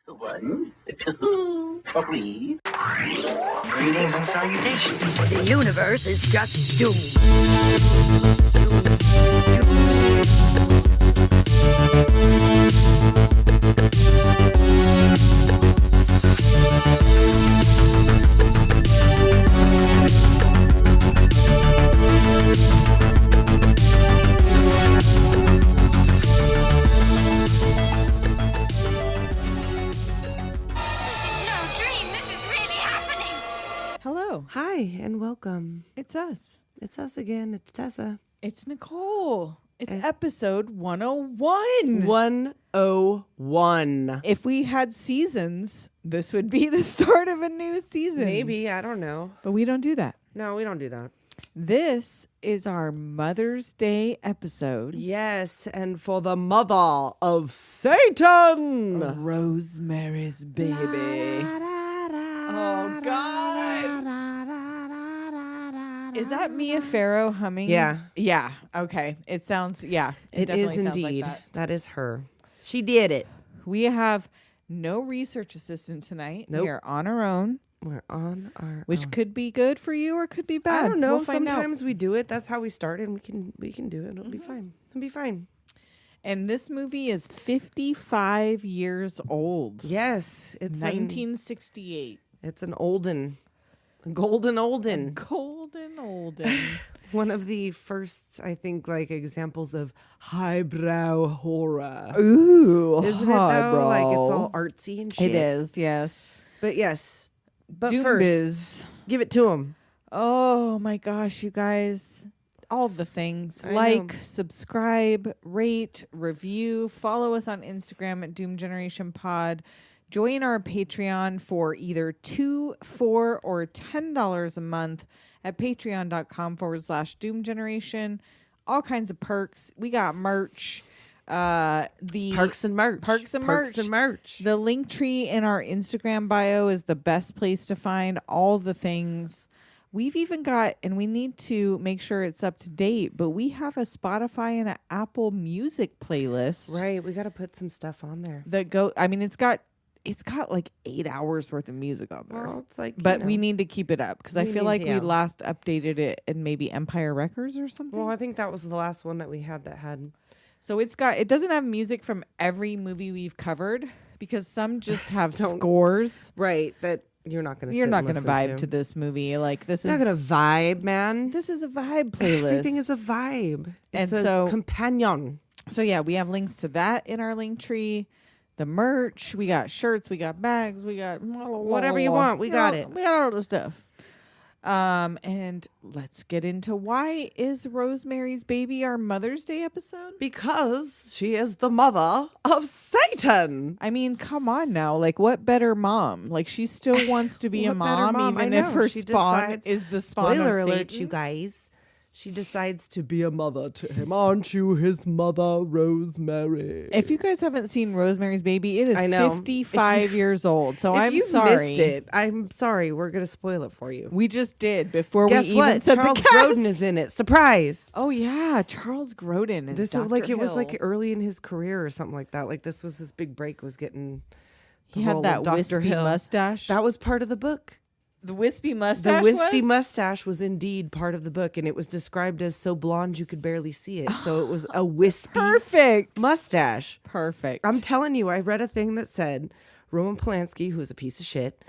1, 2, 3. Greetings and salutations. The universe is just doomed. Hi, and welcome. It's us. It's us again. It's Tessa. It's Nicole. It's episode 101. 101. If we had seasons, this would be the start of a new season. Maybe. I don't know. But we don't do that. No, we don't do that. This is our Mother's Day episode. Yes, and for the mother of Satan. Rosemary's Baby. Oh, God. Is that Mia Farrow humming? Yeah. Yeah. Okay. It sounds, yeah. It is indeed. Like that is her. She did it. We have no research assistant tonight. Nope. We are on our own. We're on our Which own. could be good for you or could be bad. I don't know. We'll find Sometimes out. we do it. That's how we started. We can do it. It'll be fine. It'll be fine. And this movie is 55 years old. Yes. It's 1968. It's an olden. A golden olden. Golden olden. One of the first, I think, like examples of highbrow horror. Ooh. Isn't it though? Like it's all artsy and shit. It is, yes. But yes. But Doom first, Biz. give it to him. Oh my gosh, you guys. All the things. I Like, know. subscribe, rate, review, follow us on Instagram at Doom Generation Pod. Join our Patreon for either $2, $4, or $10 a month at patreon.com/Doom Generation. All kinds of perks. We got merch. The Perks and merch. Perks and Perks merch. and merch. The link tree in our Instagram bio is the best place to find all the things. We've even got, and we need to make sure it's up to date, but we have a Spotify and an Apple Music playlist. Right. We got to put some stuff on there. That go, I mean, it's got like 8 hours worth of music on there. Well, it's like, but we need to keep it up because I we feel need like to, we yeah. last updated it in maybe Empire Records or something. Well, I think that was the last one that we had that had. So it doesn't have music from every movie we've covered because some just have Don't- scores. Right. That you're not going to You're not going to vibe to this movie. Like this You're is not going to vibe, man. This is a vibe playlist. Everything is a vibe. It's And a so- companion. So yeah, we have links to that in our link tree. The merch, we got shirts, we got bags, we got Whatever you want, we got it. We got all the stuff. And let's get into why is Rosemary's Baby our Mother's Day episode? Because she is the mother of Satan. I mean, come on now. Like, what better mom? Like, she still wants to be a What better mom, mom? I even if know. her She spawn decides- is the spawn Spoiler of alert, Satan. you guys. She decides to be a mother to him. Aren't you his mother, Rosemary? If you guys haven't seen Rosemary's Baby, it is I know. 55 years old. So if I'm you sorry. missed it, I'm sorry. We're going to spoil it for you. We just did before Guess we even what? said Charles the cast. Grodin is in it. Surprise. Oh yeah, Charles Grodin is This Dr. like it was Hill. like early in his career or something like that. Like this was his big break, was getting the he had role that of Dr. wispy Hill. mustache. That was part of the book. The wispy mustache. The wispy was? mustache was indeed part of the book, and it was described as so blonde you could barely see it. So it was a wispy Perfect. mustache. Perfect. I'm telling you, I read a thing that said Roman Polanski, who is a piece of shit,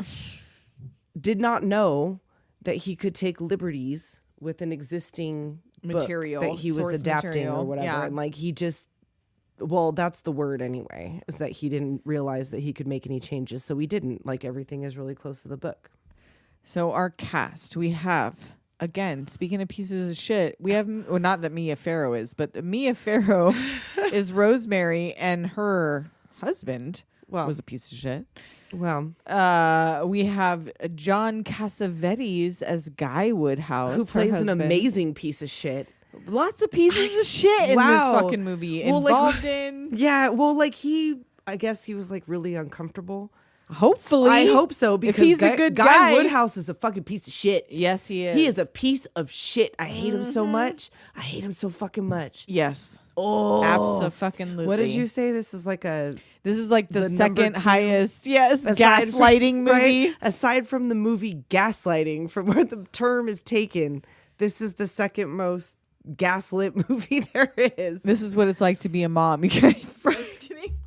did not know that he could take liberties with an existing Material, book that he was source adapting material, or whatever. yeah. And like he just, well, that's the word anyway, is that he didn't realize that he could make any changes. So he didn't. Like everything is really close to the book. So our cast, we have, again, speaking of pieces of shit, we have, well, not that Mia Farrow is, but Mia Farrow is Rosemary, and her husband was a piece of shit. Well, We have John Cassavetes as Guy Woodhouse, who her plays an husband. amazing piece of shit. Lots of pieces of shit in Wow. this fucking movie. Well, like- Involved in. Yeah, well, like I guess he was like really uncomfortable. Hopefully. I hope so, because he's a good Guy guy. Woodhouse is a fucking piece of shit. Yes, he is. He is a piece of shit. I hate him so much. I hate him so fucking much. Yes. Oh, Abso-fucking-lutely. What did you say? This is like a This is like the number second 2. highest, yes, Aside from- gaslighting movie. right? Aside from the movie Gaslighting, from where the term is taken, this is the second most gaslit movie there is. This is what it's like to be a mom, you guys. Just kidding.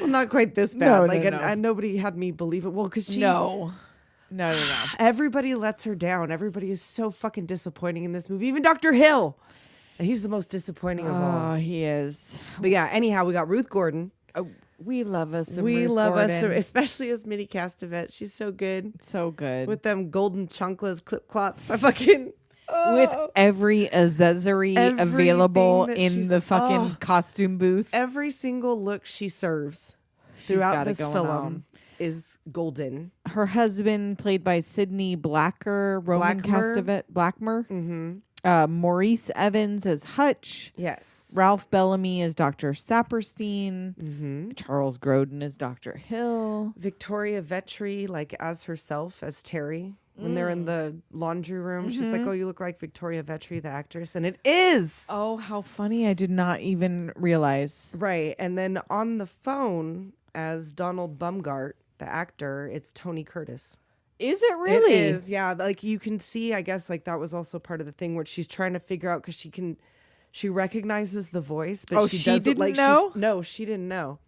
Well, not quite this bad. No, no. And nobody had me believe it. Well, because she... No. Everybody lets her down. Everybody is so fucking disappointing in this movie. Even Dr. Hill. And he's the most disappointing of all. Oh, he is. But yeah, anyhow, we got Ruth Gordon. Oh, we love us some We Ruth love us, Gordon. especially as Minnie Castevet. She's so good. So good. With them golden chunklas, clip clops. I fucking... With every accessory available that in she's- the fucking costume booth. Every single look she serves throughout got it this going film on. is golden. Her husband, played by Sidney Blackmer, Blackmer. Mm-hmm. Maurice Evans as Hutch. Yes. Ralph Bellamy as Dr. Saperstein. Mm-hmm. Charles Grodin as Dr. Hill. Victoria Vetri, like as herself, as Terry. When they're in the laundry room, she's like, "Oh, you look like Victoria Vetri, the actress," and it is. Oh, how funny! I did not even realize. Right, and then on the phone as Donald Bumgart, the actor, it's Tony Curtis. Is it really? It is, yeah. Like you can see, I guess, like that was also part of the thing where she's trying to figure out because she recognizes the voice, but she doesn't didn't like. know? No, she didn't know.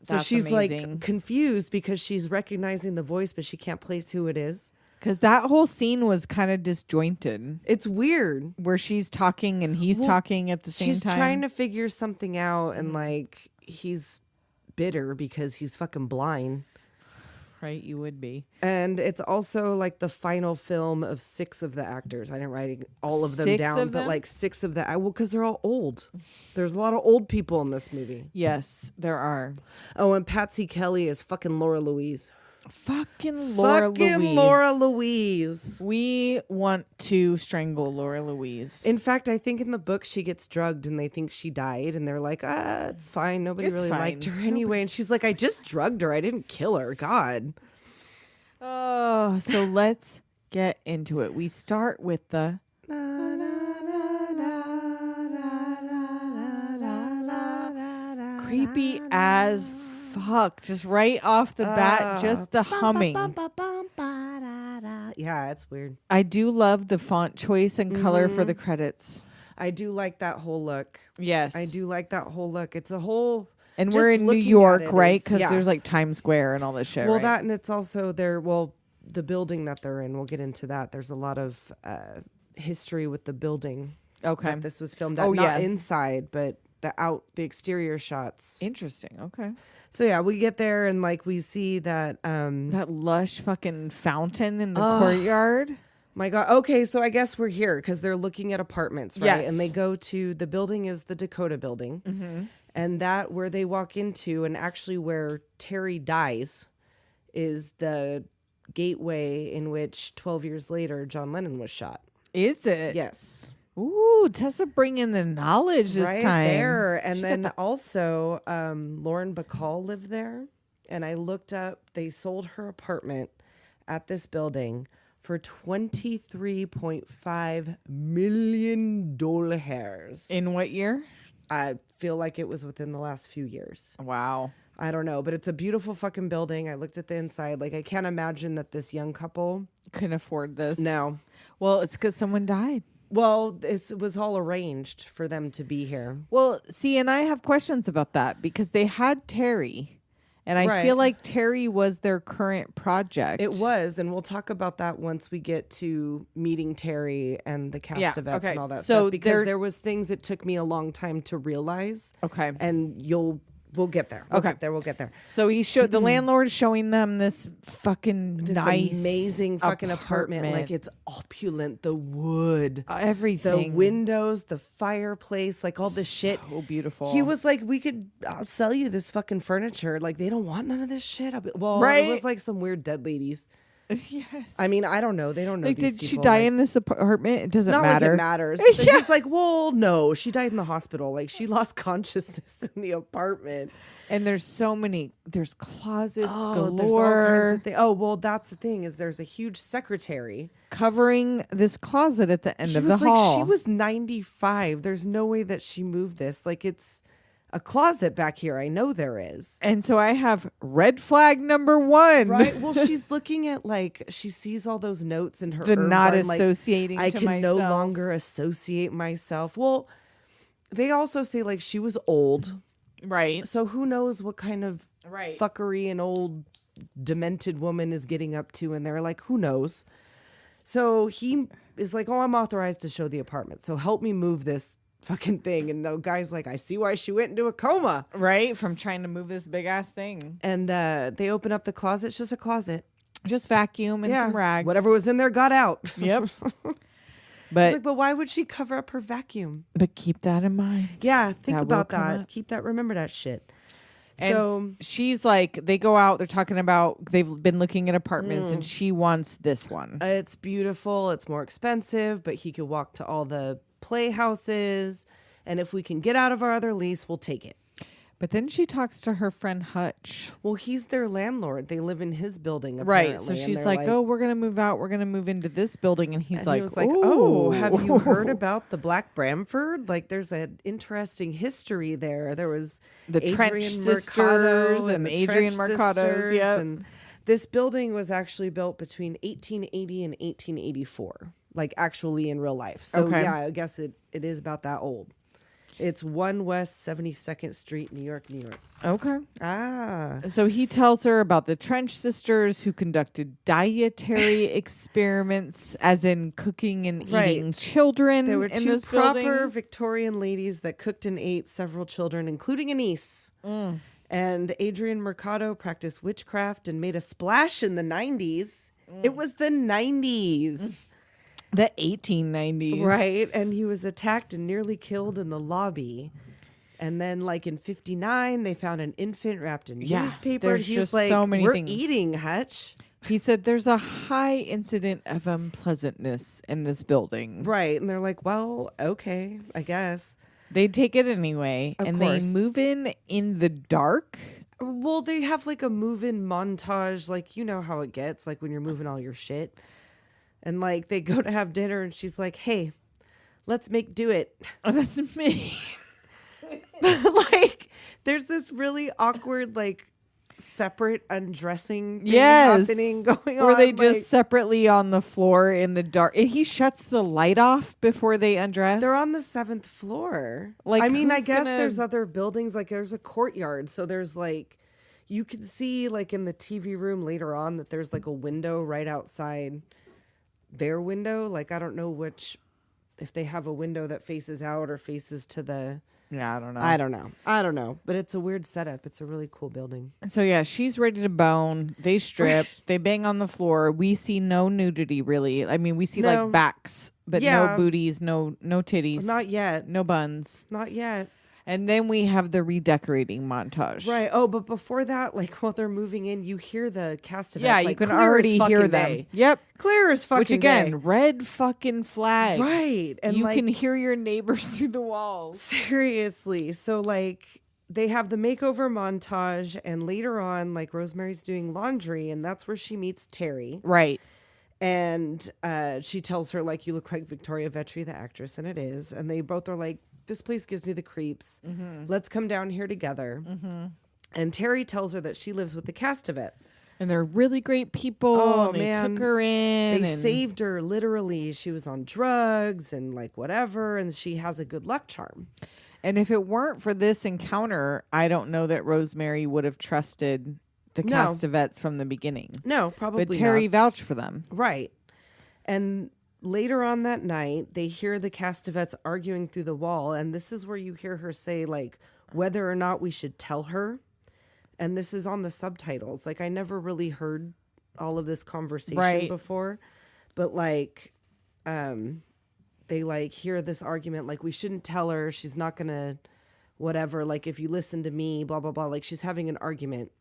So That's she's amazing. like confused because she's recognizing the voice, but she can't place who it is. Because that whole scene was kind of disjointed, It's weird. where she's talking and he's talking at the same She's time. trying to figure something out, and like he's bitter because he's fucking blind. Right, you would be. And it's also like the final film of 6 of the actors. I didn't write all of them 6 down, of but them? like 6 of the well, because they're all old. There's a lot of old people in this movie. Yes, there are. Oh, and Patsy Kelly is fucking Laura Louise. Fucking Laura fucking Louise. Laura Louise. We want to strangle Laura Louise. In fact, I think in the book she gets drugged and they think she died, and they're like, it's fine. Nobody It's really fine. liked her anyway. And she's like, I just drugged her. I didn't kill her. God. Oh, so let's get into it. We start with the creepy as fuck. Just right off the bat, just the humming. Yeah, it's weird. I do love the font choice and color for the credits. I do like that whole look. Yes. I do like that whole look. It's a whole... And just we're in New looking at York, it right? is- Because yeah. there's like Times Square and all this shit, Well, right? that, and it's also the building that they're in. We'll get into that. There's a lot of history with the building. Okay. That this was filmed at. Oh, Not yes. inside, but the exterior shots. Interesting. Okay. So yeah, we get there and like we see that. That lush fucking fountain in the courtyard. My God. Okay, so I guess we're here because they're looking at apartments, right? Yes. And they go to the building is the Dakota building, and that where they walk into, and actually where Terry dies, is the gateway in which 12 years later John Lennon was shot. Is it? Yes. Ooh, Tessa bringing the knowledge this right time. there. And She got then also Lauren Bacall lived there. And I looked up, they sold her apartment at this building for $23.5 million. In what year? I feel like it was within the last few years. Wow. I don't know, but it's a beautiful fucking building. I looked at the inside. Like, I can't imagine that this young couple. Couldn't afford this. No. Well, it's because someone died. Well, this was all arranged for them to be here. Well, see, and I have questions about that because they had Terry. And I Right. feel like Terry was their current project. It was, and we'll talk about that once we get to meeting Terry and the Castevets okay. and all that So stuff. Because there was things it took me a long time to realize. Okay. And we'll get there. We'll get there. So he showed the landlord showing them this fucking This nice, amazing fucking apartment. Like, it's opulent. The wood, the everything, windows, the fireplace, like all this shit. so beautiful. He was like, I'll sell you this fucking furniture. Like, they don't want none of this shit. Well, Right? it was like some weird dead ladies. Yes. I mean, I don't know. They don't know. Like, these did she people. die Like, in this apartment? It doesn't not matter. like it matters. But Yeah. He's like, well, no, she died in the hospital. Like, she lost consciousness in the apartment. And there's so many. There's closets There's all kinds galore of things. Oh, well, that's the thing is there's a huge secretary. covering this closet at the end He of was the like, hall. she was 95. There's no way that she moved this. Like, it's a closet back here. I know there is. And so I have red flag number 1. Right. Well, she's looking at she sees all those notes in her The herb not garden, associating I to can no myself. longer associate myself. Well, they also say she was old. Right. So who knows what kind of Right. fuckery an old demented woman is getting up to, and they're like, who knows? So he is like, oh, I'm authorized to show the apartment. So help me move this fucking thing. And the guy's like, I see why she went into a coma. Right. From trying to move this big ass thing. And they open up the closet. It's just a closet. Just vacuum and some rags. Whatever was in there got out. Yep. But why would she cover up her vacuum? But keep that in mind. Yeah, think That about will come that. up. Keep that. Remember that shit. And So she's like, they go out, they're talking about, they've been looking at apartments and she wants this one. it's beautiful. It's more expensive, but he could walk to all the playhouses. And if we can get out of our other lease, we'll take it. But then she talks to her friend Hutch. Well, he's their landlord. They live in his building, Right. apparently. So and she's they're like, oh, we're going to move out. We're going to move into this building. And he's and like, he was like, ooh. oh, have you heard about the Black Bramford? There's an interesting history there. There was The Trench Adrian sisters Mercado and the Adrian Trench Mercados, sisters, yep. And this building was actually built between 1880 and 1884, actually in real life. So, Okay. yeah, I guess it is about that old. It's 1 West 72nd Street, New York, New York. Okay. Ah. So he tells her about the Trench sisters who conducted dietary experiments, as in cooking and eating Right. children There were in two this proper building. Victorian ladies that cooked and ate several children, including a niece. And Adrian Mercado practiced witchcraft and made a splash in the 90s. It was the 90s. The 1890s. Right. And he was attacked and nearly killed in the lobby. And then, in 59, they found an infant wrapped in newspaper. there's He's just like, so many we're things. eating, Hutch. He said there's a high incident of unpleasantness in this building. Right. And they're like, well, okay, I guess. They take it anyway, Of and course. they move in the dark. Well, they have a move-in montage, you know how it gets, when you're moving all your shit. And they go to have dinner and she's like, hey, let's do it. Oh, that's me. There's this really awkward, separate undressing thing Yes. happening going on. Or they just separately on the floor in the dark. And he shuts the light off before they undress. they're on the 7th floor. Like, I mean, I who's guess gonna- there's other buildings, there's a courtyard. So there's you can see in the TV room later on that there's a window right outside their window. I don't know if they have a window that faces out or faces to the... Yeah, I don't know. I don't know. But it's a weird setup. It's a really cool building. So yeah, she's ready to bone. They strip. They bang on the floor. We see no nudity, really. I mean, we see No. backs, but Yeah. no booties, no titties, Not yet. no buns. Not yet. And then we have the redecorating montage. Right. Oh, but before that, while they're moving in, you hear the Castevets. Yeah, you can clear as already hear fucking them. day. Yep. Clear as fucking Which again, day. red fucking flag. Right. And you can hear your neighbors through the walls. seriously. So they have the makeover montage, and later on, Rosemary's doing laundry, and that's where she meets Terry. Right. And she tells her, you look like Victoria Vetri, the actress, and it is. And they both are like, this place gives me the creeps. Let's come down here together. And Terry tells her that she lives with the Castevets. And they're really great people. Oh, and they man. took her in. They and saved her, literally. She was on drugs and whatever, and she has a good luck charm. And if it weren't for this encounter, I don't know that Rosemary would have trusted the No. Castevets from the beginning. No, probably But Terry not. vouched for them. Right. And later on that night, they hear the Castevets arguing through the wall, and this is where you hear her say, whether or not we should tell her. And this is on the subtitles. I never really heard all of this conversation Right. before. But, they, hear this argument, we shouldn't tell her. She's not going to, whatever. If you listen to me, blah, blah, blah. She's having an argument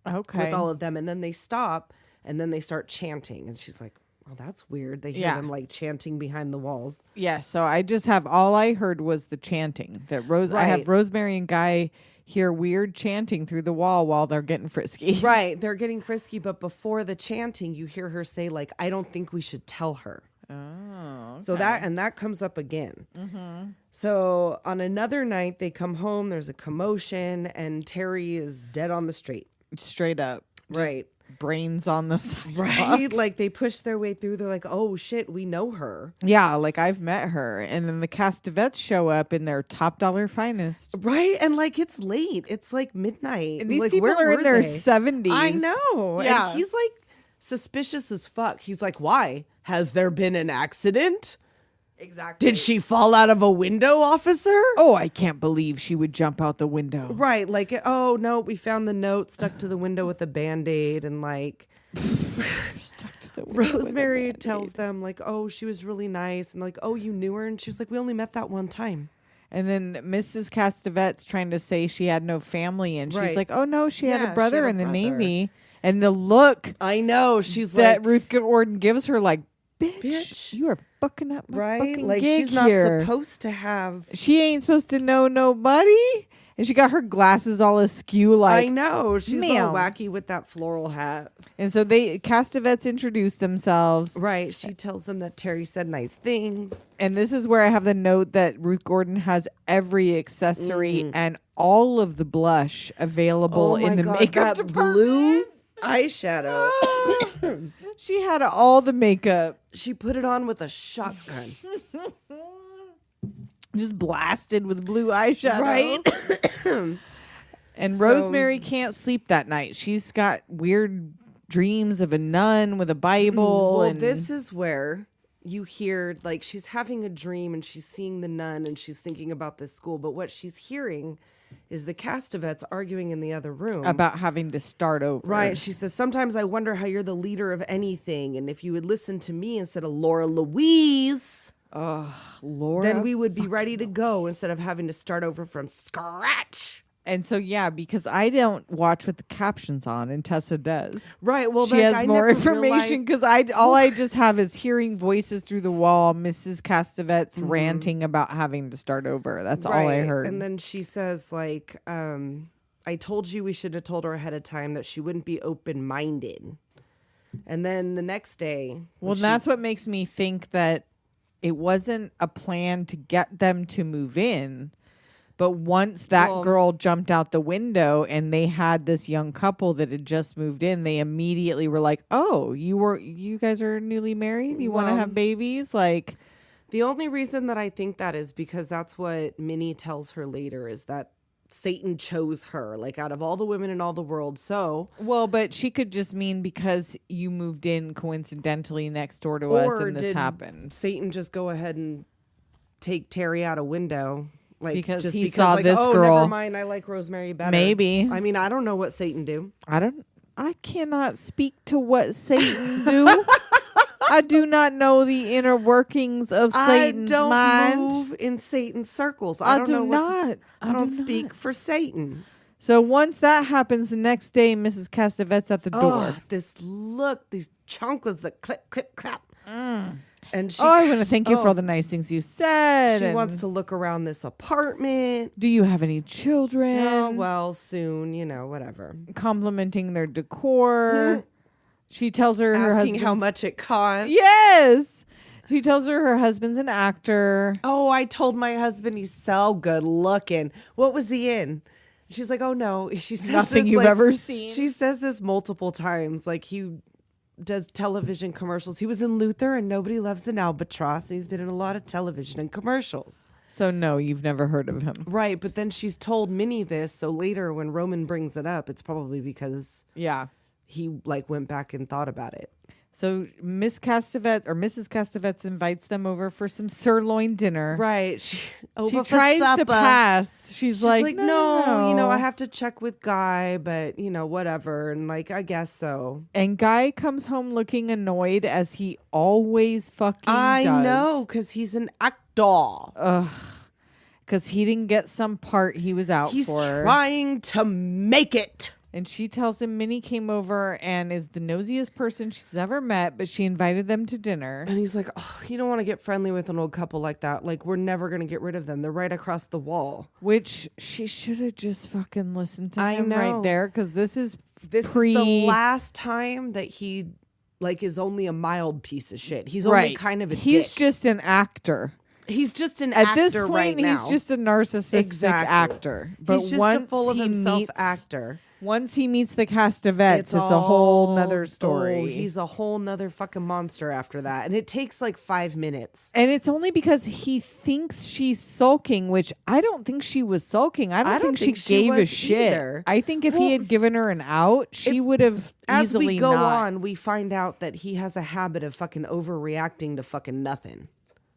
Okay. with all of them. And then they stop, and then they start chanting. And she's like, oh, that's weird. They hear Yeah. them chanting behind the walls. Yeah, so I just have all I heard was the chanting. That I Right. have Rosemary and Guy hear weird chanting through the wall while they're getting frisky. Right. They're getting frisky. But before the chanting, you hear her say, I don't think we should tell her. Oh, So that comes up again. So on another night, they come home. There's a commotion, and Terry is dead on the street. straight up. Right. Brains on the sidewalk. Right. Like they push their way through. They're like, oh shit, we know her. Yeah, like I've met her. And then the Castevets show up in their top dollar finest. Right. And like it's late. It's like midnight. And these like, people where are in were their they? 70s. I know. Yeah. And he's like suspicious as fuck. He's like, why? Has there been an accident? Exactly. Did she fall out of a window, officer? Oh, I can't believe she would jump out the window. Right. Like, oh no, we found the note stuck to the window with a Band-Aid, and like Stuck to the window with a Rosemary Band-Aid. tells them like, oh, she was really nice, and like, oh, you knew her, and she was like, we only met that one time. And then Mrs. Castevets trying to say she had no family, and she's Right. like, "Oh no, she had Yeah, a she brother had a in the brother." Navy." And the look I know. She's that like, Ruth Gordon gives her, like, "Bitch, Bitch. you are fucking up my right? fucking Like gig she's not here. supposed to have. She ain't supposed to know nobody." And she got her glasses all askew, like. I know. She's all ma'am. wacky with that floral hat. And so Castevets introduce themselves. Right. She tells them that Terry said nice things. And this is where I have the note that Ruth Gordon has every accessory and all of the blush available in the makeup that department. blue eyeshadow. She had all the makeup. She put it on with a shotgun. Just blasted with blue eyeshadow. Right? And So- Rosemary can't sleep that night. She's got weird dreams of a nun with a Bible. Well, and this is where you hear, like, she's having a dream and she's seeing the nun and she's thinking about this school. But what she's hearing is the Castevets arguing in the other room. about having to start over. Right. She says, sometimes I wonder how you're the leader of anything. And if you would listen to me instead of Laura Louise, Laura. then we would be ready to go instead of having to start over from scratch. And so, yeah, because I don't watch with the captions on, and Tessa does. Right. Well, She like, has I more never information realized- because I just have is hearing voices through the wall, Mrs. Castevets ranting about having to start over. That's all I Right. heard. And then she says, like, I told you we should have told her ahead of time that she wouldn't be open-minded. And then the next day... well, that's what makes me think that it wasn't a plan to get them to move in. But once that girl jumped out the window and they had this young couple that had just moved in, they immediately were like, "Oh, you guys are newly married? You want to have babies?" Like, The only reason that I think that is because that's what Minnie tells her later, is that Satan chose her, like, out of all the women in all the world. So... well, but she could just mean because you moved in coincidentally next door to us and this did happened. Satan just go ahead and take Terry out a window? Like, Because just he because, saw like, this oh, girl. never mind, I like Rosemary better. Maybe. I mean, I don't know what Satan do. I cannot speak to what Satan do. I do not know the inner workings of Satan's I don't mind. move in Satan's circles. I don't do know what to- not. I don't speak for Satan. So once that happens, the next day, Mrs. Castevets at the door. Oh, this look, these chunklers that clip, clip, clap. And she, I want to thank you for all the nice things you said. She and wants to look around this apartment. Do you have any children? Oh, well, soon, whatever. Complimenting their decor. She tells her Asking husband's how much it costs. Yes. She tells her husband's an actor. Oh, I told my husband he's so good looking. What was he in? She's like, oh no. She says Nothing this, you've like, ever seen. She says this multiple times. Like, he does television commercials. He was in Luther and Nobody Loves an Albatross. And he's been in a lot of television and commercials. So no, you've never heard of him. Right. But then she's told Minnie this. So later when Roman brings it up, it's probably because Yeah. he like went back and thought about it. So Mrs. Castevets invites them over for some sirloin dinner. Right. She She tries to pass. She's like, no, I have to check with Guy, but whatever. And like, I guess so. And Guy comes home looking annoyed as he always fucking does. I know, because he's an actor. Because he didn't get some part he was out He's for. trying to make it. And she tells him Minnie came over and is the nosiest person she's ever met, but she invited them to dinner. And he's like, oh, you don't want to get friendly with an old couple like that. Like, we're never going to get rid of them. They're right across the wall. Which she should have just fucking listened to I him know. right there, because this is This is the last time that he like is only a mild piece of shit. He's only kind of a He's dick. just an actor. He's just an At actor this point, right now. he's just a narcissistic actor. But He's just once a full of he himself meets, actor. Once he meets the Castevets, it's a whole nother story. Oh, he's a whole nother fucking monster after that. And it takes like 5 minutes. And it's only because he thinks she's sulking, which I don't think she was sulking. I don't think she gave a shit. Either. I think if he had given her an out, she would have As easily we go not. on, we find out that he has a habit of fucking overreacting to fucking nothing.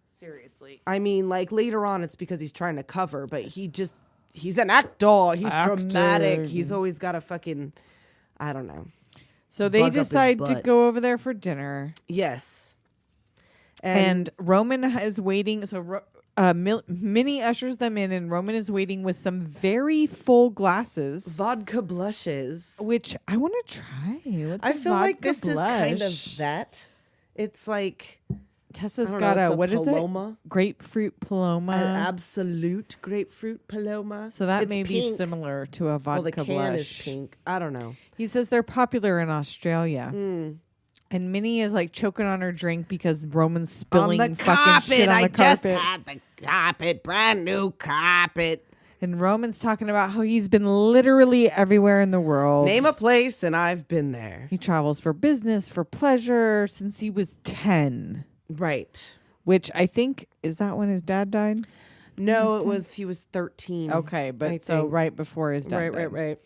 Seriously. I mean, like later on, it's because he's trying to cover, but he's an actor. He's dramatic. He's always got a fucking, I don't know. So they bug up his decide to butt. go over there for dinner. Yes. And Roman is waiting. So Minnie ushers them in, and Roman is waiting with some very full glasses. Vodka blushes. Which I want to try. What's I a feel like vodka this is kind blush? of that. It's like Tessa's I don't got know, it's what is Paloma. it? Grapefruit Paloma. An absolute grapefruit Paloma. So that It's may be pink. similar to a vodka Well, the can blush. is pink. I don't know. He says they're popular in Australia. Mm. And Minnie is like choking on her drink because Roman's spilling On the fucking carpet. shit on I the just carpet. had the carpet, brand new carpet. And Roman's talking about how he's been literally everywhere in the world. Name a place, and I've been there. He travels for business, for pleasure since he was 10. Right. Which I think, is that when his dad died? No, he was 13. Okay, I but so think. right before his dad died. Right.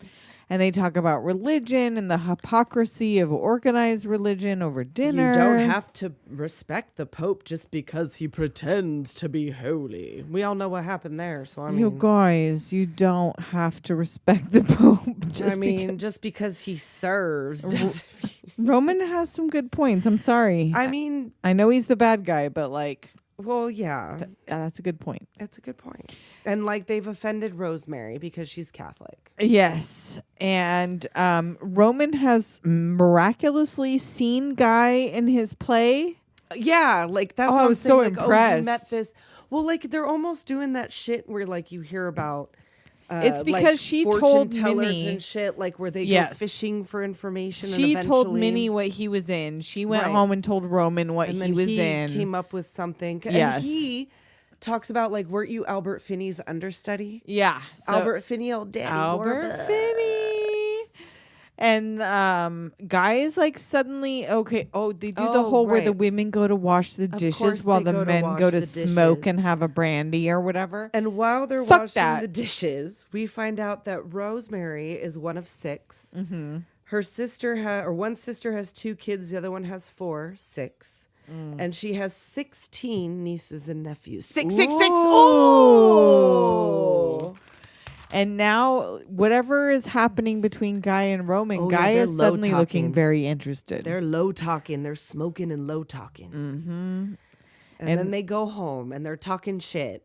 And they talk about religion and the hypocrisy of organized religion over dinner. You don't have to respect the Pope just because he pretends to be holy. We all know what happened there, so I mean... You guys, you don't have to respect the Pope. Just because he serves. Roman has some good points. I'm sorry. I mean... I know he's the bad guy, but like... Well, yeah. That's a good point. That's a good point. And like they've offended Rosemary because she's Catholic. Yes. And Roman has miraculously seen Guy in his play. Yeah, like that's what I I'm was saying, so like, impressed. Oh, you met this. Well, like they're almost doing that shit where like you hear about it's because like, she fortune told tellers Minnie and shit, like where they Yes. go fishing for information. She and told eventually- Minnie what he was in. She went Right. home and told Roman what and he then was he in. came up with something. Yes. And he talks about like, weren't you Albert Finney's understudy? Yeah. So Albert Finney, old daddy. Albert Warbucks. Finney. And Guy is like suddenly okay. Oh, they do the Oh, whole where the right. women go to wash the dishes course while they the go to men wash go to the smoke dishes. and have a brandy or whatever. And while they're Fuck washing that. the dishes, we find out that Rosemary is one of 6. Mm-hmm. Her sister one sister has 2 kids, the other one has 4, 6. And she has 16 nieces and nephews. 666. Oh! And now whatever is happening between Guy and Roman, Oh, yeah, Guy they're is suddenly low looking talking. very interested. They're low talking. They're smoking and low talking. Mm-hmm. And then they go home and they're talking shit.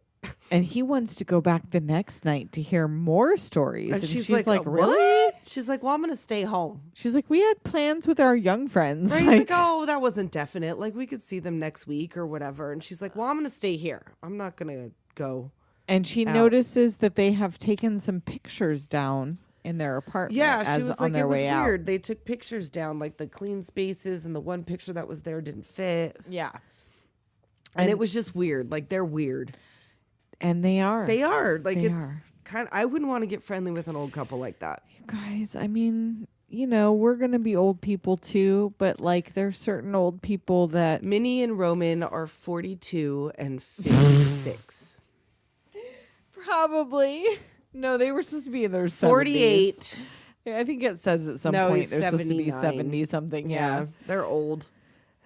And he wants to go back the next night to hear more stories. And she's like, really? What? She's like, well, I'm going to stay home. She's like, we had plans with our young friends. Right? He's like, oh, that wasn't definite. Like, we could see them next week or whatever. And she's like, well, I'm going to stay here. I'm not going to go. And she out. notices that they have taken some pictures down in their apartment. Yeah, as she was on like, their it was way out. weird. They took pictures down, like the clean spaces, and the one picture that was there didn't fit. Yeah. And it was just weird. Like, they're weird. And they are. They are. Like, They it's are. kind of, I wouldn't want to get friendly with an old couple like that. Guys, I mean, you know, we're going to be old people too, but like there's certain old people that Minnie and Roman are 42 and 56. probably. No, they were supposed to be in their 70s. 48. I think it says at some No, point he's they're supposed to be 79. 70 something. Yeah. They're old.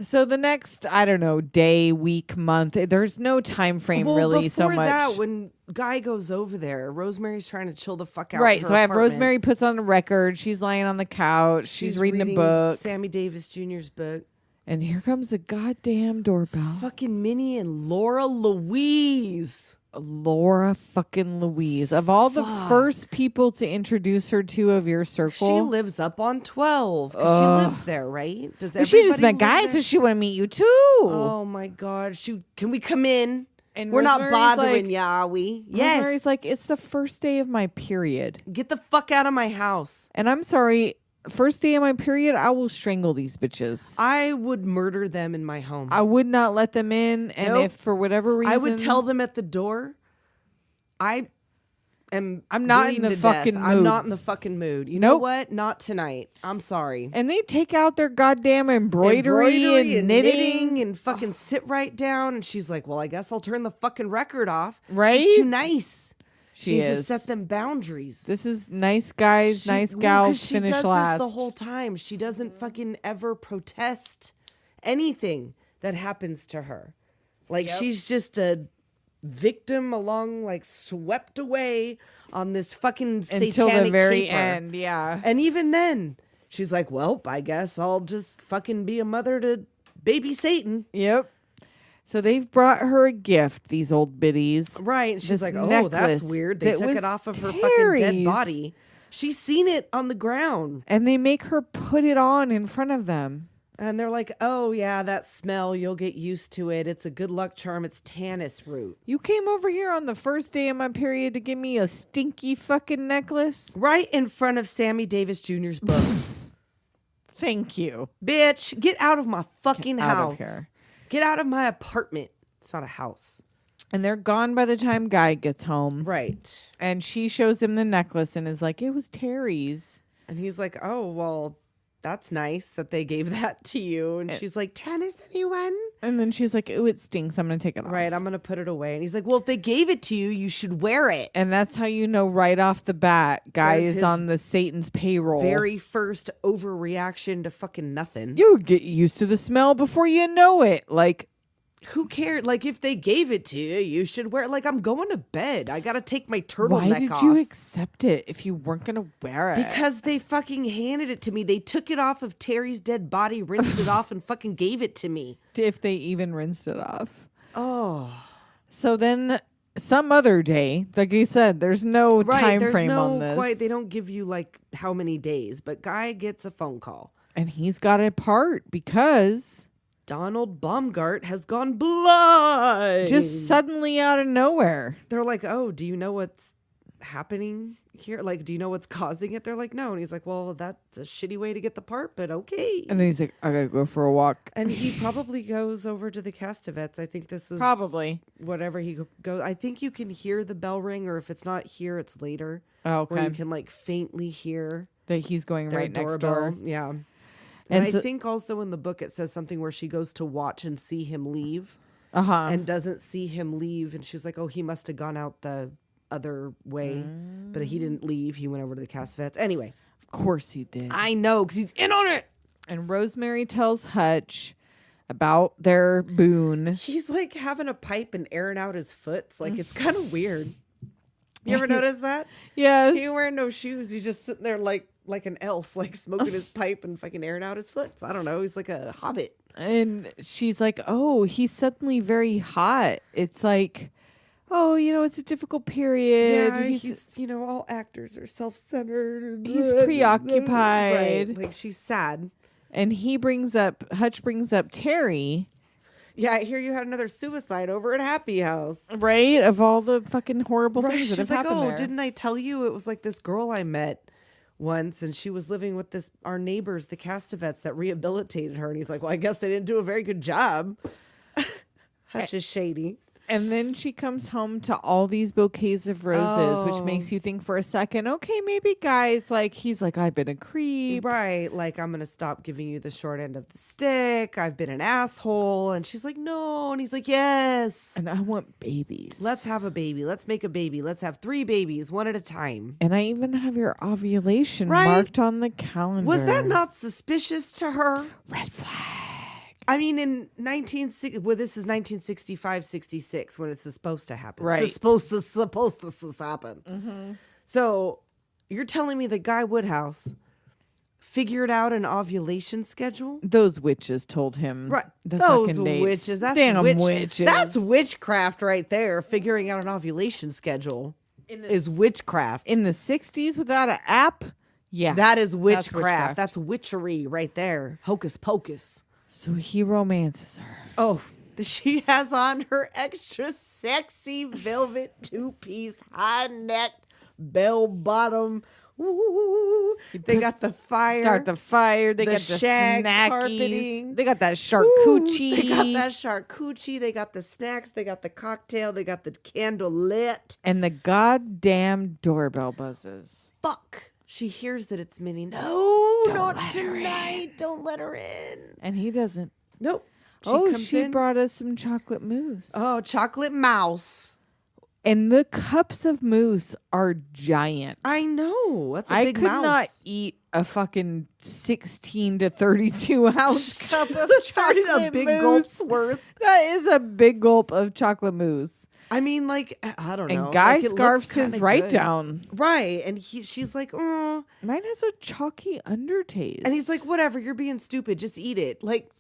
So the next, I don't know, day, week, month, there's no time frame really so before much. that, when Guy goes over there, Rosemary's trying to chill the fuck out. Right. in her So I have apartment. Rosemary puts on the record. She's lying on the couch. She's reading a book. Sammy Davis Jr.'s book. And here comes a goddamn doorbell. Fucking Minnie and Laura Louise. Laura fucking Louise. Of all the first people to introduce her to of your circle. She lives up on 12 because she lives there, right? Does But she just everybody met live guys, there? so she want to meet you too. Oh my God! Can we come in? And We're not Rosemary's bothering like- you, are we? Rosemary's Yes. like, it's the first day of my period. Get the fuck out of my house. And I'm sorry, first day of my period, I will strangle these bitches. I would murder them in my home. I would not let them in. And Nope. if for whatever reason, I would tell them at the door, I'm not in bleeding the to fucking death. mood. I'm not in the fucking mood. You know Nope. what? Not tonight. I'm sorry. and they take out their goddamn embroidery and knitting. and fucking sit right down. And she's like, well, I guess I'll turn the fucking record off. Right? She's too nice. She needs is. to set them boundaries. This is nice guys, nice 'cause gals, she finish does last. this the whole time. She doesn't fucking ever protest anything that happens to her. Like she's just a victim along, like swept away on this fucking satanic Until the very caper. end, yeah. And even then, she's like, well, I guess I'll just fucking be a mother to baby Satan. Yep. So they've brought her a gift, these old biddies. Right. And she's This like, oh, that's necklace weird. They that took was it off of her fucking dead Terry's. body. She's seen it on the ground. And they make her put it on in front of them. And they're like, oh, yeah, that smell, you'll get used to it. It's a good luck charm. It's tannis root. You came over here on the first day of my period to give me a stinky fucking necklace? Right in front of Sammy Davis Jr.'s book. Thank you. Bitch, get out of my fucking Get out house. of here. Get out of my apartment. It's not a house. And they're gone by the time Guy gets home. Right. And she shows him the necklace and is like, it was Terry's. And he's like, oh, well, that's nice that they gave that to you. And she's like, tennis, anyone? And then she's like, ooh, it stinks. I'm going to take it off. Right, I'm going to put it away. And he's like, well, if they gave it to you, you should wear it. And that's how you know right off the bat, Guy There's is his on the Satan's payroll. Very first overreaction to fucking nothing. You get used to the smell before you know it. Like, Who cared? Like, if they gave it to you, you should wear it. Like, I'm going to bed. I got to take my turtleneck why did off. you accept it if you weren't going to wear it? Because they fucking handed it to me. They took it off of Terry's dead body, rinsed it off, and fucking gave it to me. If they even rinsed it off. Oh. So then some other day, like you said, there's no time there's frame no on this. Quite, they don't give you, like, how many days. But Guy gets a phone call. And he's got it apart because Donald Baumgart has gone blind. just suddenly out of nowhere. They're like, oh, do you know what's happening here? Like, do you know what's causing it? They're like, no. And he's like, well, that's a shitty way to get the part, but okay. And then he's like, I gotta go for a walk. And he probably goes over to the Castevets. I think this is Probably. whatever he goes. I think you can hear the bell ring, or if it's not here, it's later. Oh, Where okay. you can like faintly hear That he's going their right next doorbell. door. Yeah. And And so- I think also in the book it says something where she goes to watch and see him leave Uh-huh. and doesn't see him leave. And she's like, oh, he must have gone out the other way. But he didn't leave. He went over to the Castevets. Anyway, Of course he did. I know because he's in on it. And Rosemary tells Hutch about their boon. He's like having a pipe and airing out his foot. It's like, it's kind of weird. You ever notice that? Yes. He ain't wearing no shoes. He's just sitting there like an elf, like smoking his pipe and fucking airing out his foot. I don't know. He's like a hobbit. And she's like, oh, he's suddenly very hot. It's like, oh, it's a difficult period. Yeah, he's all actors are self-centered. He's preoccupied. Right. Like she's sad. And Hutch brings up Terry, Yeah, I hear you had another suicide over at Happy House. right? Of all the fucking horrible Right. things that She's have like, happened oh, there. didn't I tell you it was like this girl I met once and she was living with our neighbors, the Castevets, that rehabilitated her. And he's like, well, I guess they didn't do a very good job. Hutch is shady. And then she comes home to all these bouquets of roses, which makes you think for a second, okay, maybe Guy's like, he's like, I've been a creep. Right. Like, I'm going to stop giving you the short end of the stick. I've been an asshole. And she's like, no. And he's like, yes. And I want babies. Let's have a baby. Let's make a baby. Let's have 3 babies, one at a time. And I even have your ovulation Right. marked on the calendar. Was that not suspicious to her? red flag? I mean, in this is 1965, 66 when it's supposed to happen. Right. It's supposed to happen. Mm-hmm. So you're telling me that Guy Woodhouse figured out an ovulation schedule? Those witches told him. Right. The Those fucking dates. witches. That's Damn witches. That's witchcraft right there. Figuring out an ovulation schedule is witchcraft. In the 60s without an app? Yeah. That is witchcraft. witchcraft. That's witchery right there. Hocus pocus. So he romances her. Oh, she has on her extra sexy velvet 2-piece high neck bell bottom Ooh, they got the fire. Start the fire. They the got the shag snackies. carpeting. They got that charcuterie. Ooh, they got that charcuterie. They got the snacks. They got the cocktail. They got the candle lit. And the goddamn doorbell buzzes. Fuck. She hears that it's Minnie. No, Don't not let her tonight. Don't let her in. And he doesn't. Nope. She in. brought us some chocolate mousse. Oh, chocolate mouse. And the cups of mousse are giant. I know. That's a I big could mouse. not eat a fucking 16 to 32 ounce cup of chocolate a big mousse. gulp's worth. That is a big gulp of chocolate mousse. I mean, like, I don't know. And Guy like, it scarfs looks his kinda right good. down. Right. And she's like, oh. Mine has a chalky undertaste. And he's like, whatever, you're being stupid. Just eat it. Like,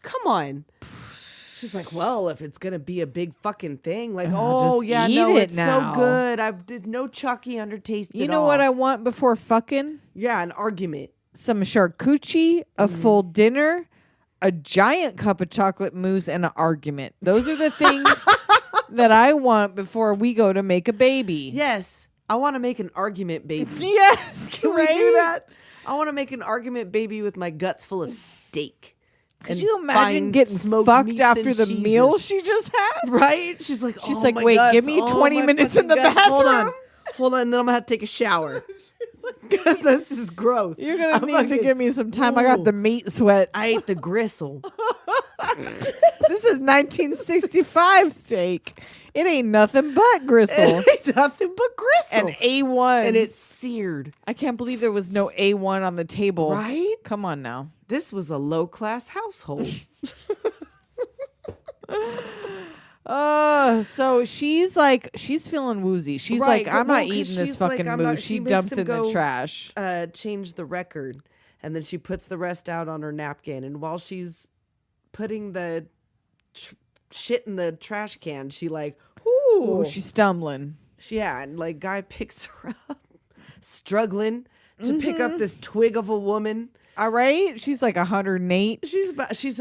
come on. She's like, well, if it's going to be a big fucking thing, like, just yeah, eat no, it it's now. so good. There's no chalky undertaste You at know all. what I want before fucking? Yeah, an argument. Some charcuterie, a full dinner, a giant cup of chocolate mousse, and an argument. Those are the things that I want before we go to make a baby. Yes. I want to make an argument baby. Yes. Can we do that? I want to make an argument baby with my guts full of steak. Could you imagine getting smoked fucked meats after and the cheeses. meal she just had? Right? She's like, my wait, guts, give me 20 my minutes fucking in the guts. bathroom. Hold on, and then I'm gonna have to take a shower. Because this is gross. You're going I'm to need fucking- to give me some time. I got Ooh. the meat sweat. I ate the gristle. This is 1965 steak. It ain't nothing but gristle. Nothing but gristle. And A1. And it's seared. I can't believe there was no A1 on the table. Right? Come on now. This was a low-class household. So she's feeling woozy. She's Right, like, I'm well, not 'cause eating this she's like, fucking I'm mousse. not- She she makes dumps him it in the go, trash. Change the record. And then she puts the rest out on her napkin. And while she's putting the shit in the trash can, she like, ooh. Oh, she's stumbling. And like Guy picks her up, struggling to pick up this twig of a woman. All right. She's like 108. She's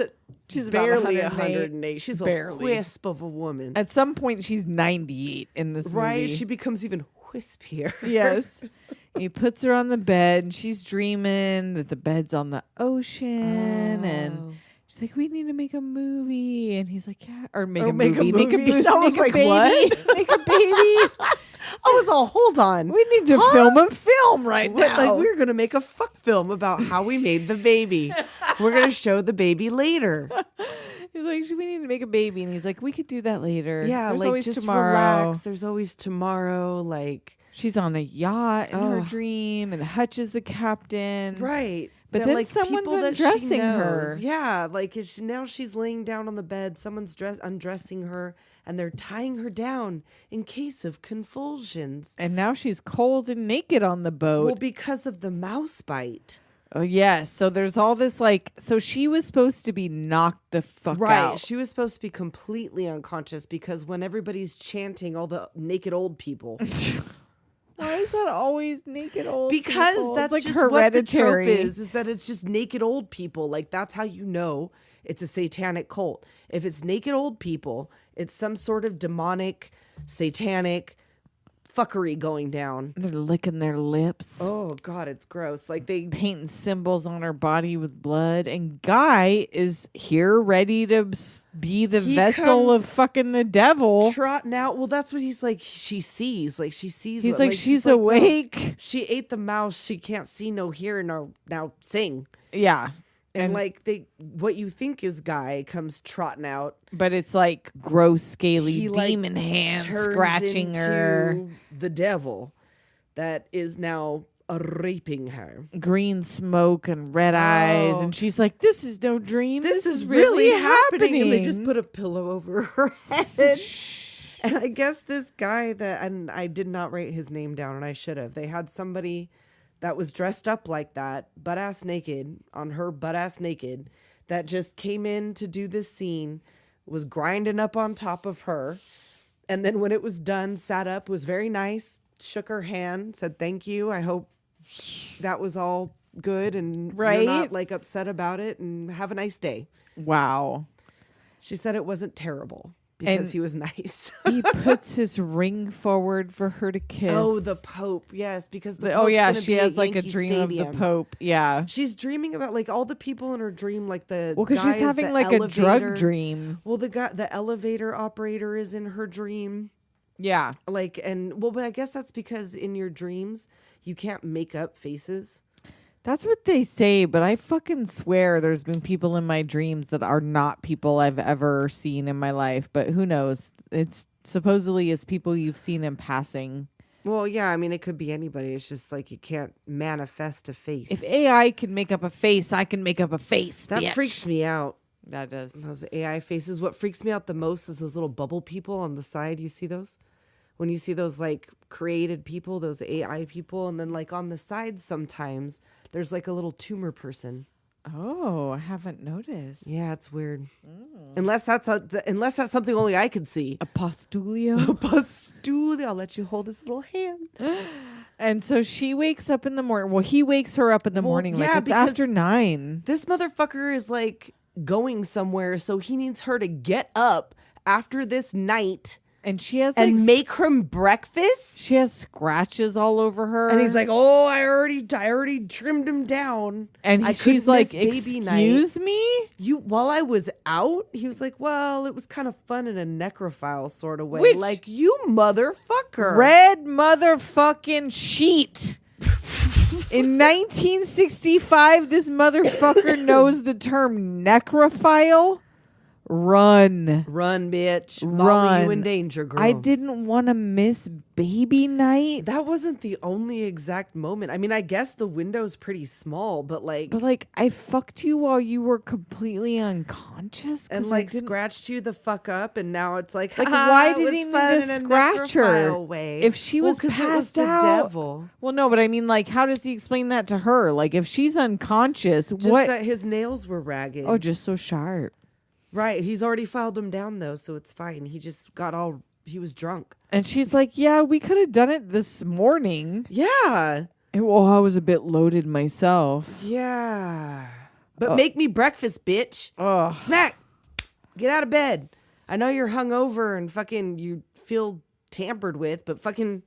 She's barely about 108. She's Barely. a wisp of a woman. At some point, she's 98 in this Right? movie. She becomes even wispier. Yes. He puts her on the bed and she's dreaming that the bed's on the ocean and she's like, we need to make a movie. And he's like, yeah. Or make a movie. Make a movie. I was like, what? Make a baby. I was all, hold on. We need to film right now. Like, we're going to make a fuck film about how we made the baby. We're going to show the baby later. He's like, we need to make a baby. And he's like, we could do that later. Yeah, There's like, always just tomorrow. relax. There's always tomorrow. Like, She's on a yacht in her dream, and Hutch is the captain. right. But That, then like, someone's people that she undressing knows. her. Yeah, like now she's laying down on the bed. Someone's undressing her, and they're tying her down in case of convulsions. And now she's cold and naked on the boat. Well, because of the mouse bite. Oh, yes. So there's all this so she was supposed to be knocked the fuck Right. out. She was supposed to be completely unconscious because when everybody's chanting, all the naked old people. Why is that always naked old Because people? that's It's like just hereditary. what the trope is that it's just naked old people. Like, that's how you know it's a satanic cult. If it's naked old people, it's some sort of demonic, satanic fuckery going down. They're licking their lips. Oh, God, it's gross. Like, they... Painting symbols on her body with blood. And Guy is here ready to be the He vessel of comes fucking the devil. trotting out. Well, that's what he's like. She sees. Like, she sees. He's it. like, she's awake. No, she ate the mouse. She can't see, no hear, no now sing. Yeah. And like what you think is Guy comes trotting out. But it's like gross, scaly He, like, demon hands turns scratching her. into the devil that is now raping her. Green smoke and red eyes. Oh. And she's like, this is no dream. This is really happening. And they just put a pillow over her head. And I guess this guy and I did not write his name down, and I should have. They had somebody that was dressed up like that, butt-ass naked, on her butt-ass naked, that just came in to do this scene, was grinding up on top of her, and then when it was done, sat up, was very nice, shook her hand, said thank you, I hope that was all good, and you're not, like, upset about it, and have a nice day. Wow. She said it wasn't terrible. because he was nice. He puts his ring forward for her to kiss. Oh, the Pope. Yes, because the Pope's gonna she be has at like Yankee a dream Stadium. of the Pope. Yeah. She's dreaming about like all the people in her dream, like the Because guy she's is having the like elevator. a drug dream. Well, the elevator operator is in her dream. Yeah. Like, but I guess that's because in your dreams you can't make up faces. That's what they say, but I fucking swear there's been people in my dreams that are not people I've ever seen in my life, but who knows? It's supposedly it's people you've seen in passing. Well, yeah, I mean, it could be anybody. It's just like you can't manifest a face. If AI can make up a face, I can make up a face. That bitch. freaks me out. That does. Those AI faces. What freaks me out the most is those little bubble people on the side. You see those? When you see those like created people, those AI people, and then like on the sides sometimes there's like a little tumor person. Oh, I haven't noticed. Yeah, it's weird. Unless that's something only I could see. A postulio. Pastule. I'll let you hold his little hand. And so she wakes up in the morning. Well, he wakes her up in the morning. yeah, Like it's after 9. This motherfucker is like going somewhere, so he needs her to get up after this night And she has and like, make him breakfast. she has scratches all over her. And he's like, "Oh, I already trimmed him down." and I she's couldn't like, miss baby night. "Excuse me?" While I was out, he was like, "Well, it was kind of fun in a necrophile sort of way." Which- like, you motherfucker. Red motherfucking sheet. In 1965, this motherfucker knows the term necrophile. Run. Run, bitch. Run. Molly, you in danger, girl. I didn't want to miss baby night. That wasn't the only exact moment. I mean, I guess the window's pretty small, but like, I fucked you while you were completely unconscious. 'Cause and I like didn't- scratched you the fuck up, and now it's like, why it did was he need fun to in a scratch her? necrophile way. If she was 'cause it was passed the out. devil. Well, no, but I mean, like, how does he explain that to her? Like, if she's unconscious, Just what? that his nails were ragged. Oh, just so sharp. Right. He's already filed them down though, so it's fine. He just he was drunk. And she's like, "Yeah, we could have done it this morning." Yeah. And, well, I was a bit loaded myself. Yeah. But make me breakfast, bitch. Oh, Smack. Get out of bed. I know you're hungover and fucking you feel tampered with, but fucking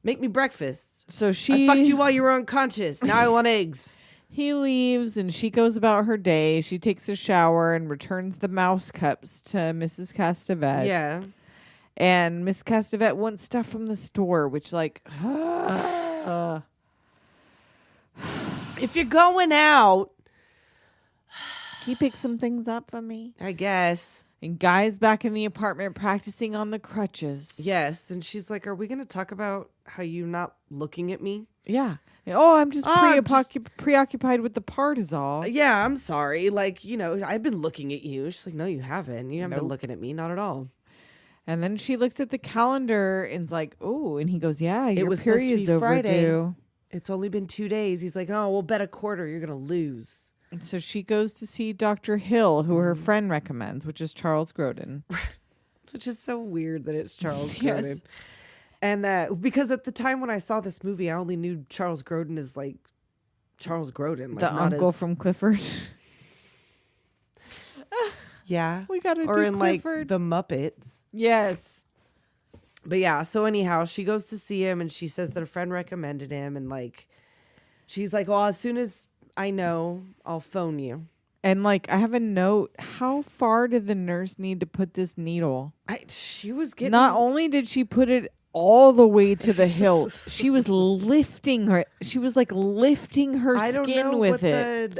make me breakfast. so I she fucked you while you were unconscious. Now I want eggs. He leaves and she goes about her day. She takes a shower and returns the mouse cups to Mrs. Castevet. Yeah. And Miss Castevet wants stuff from the store, which like, If you're going out, can you pick some things up for me? I guess. And Guy's back in the apartment practicing on the crutches. Yes. And she's like, "Are we going to talk about how you're not looking at me?" Yeah. Oh, I'm just I'm preoccupied with the part is all. Yeah, I'm sorry. Like, I've been looking at you. She's like, "No, you haven't. You haven't been Nope. looking at me. Not at all." And then she looks at the calendar and's like, "Oh," and he goes, "Yeah, your was supposed to period's be Friday. overdue." It's only been 2 days. He's like, "Oh, we'll bet a quarter. You're going to lose." And so she goes to see Dr. Hill, who her friend recommends, which is Charles Grodin. Which is so weird that it's Charles Yes. Grodin. And because at the time when I saw this movie, I only knew Charles Grodin as like Charles Grodin. Like The not uncle as, from Clifford. Yeah. We gotta or do in Clifford. like the Muppets. Yes. But yeah, so anyhow, she goes to see him and she says that a friend recommended him. And like, she's like, "Well, as soon as I know, I'll phone you." And like, I have a note. How far did the nurse need to put this needle? She was getting. Not only did she put it all the way to the hilt, she was lifting her. She was like lifting her I don't skin know with what it.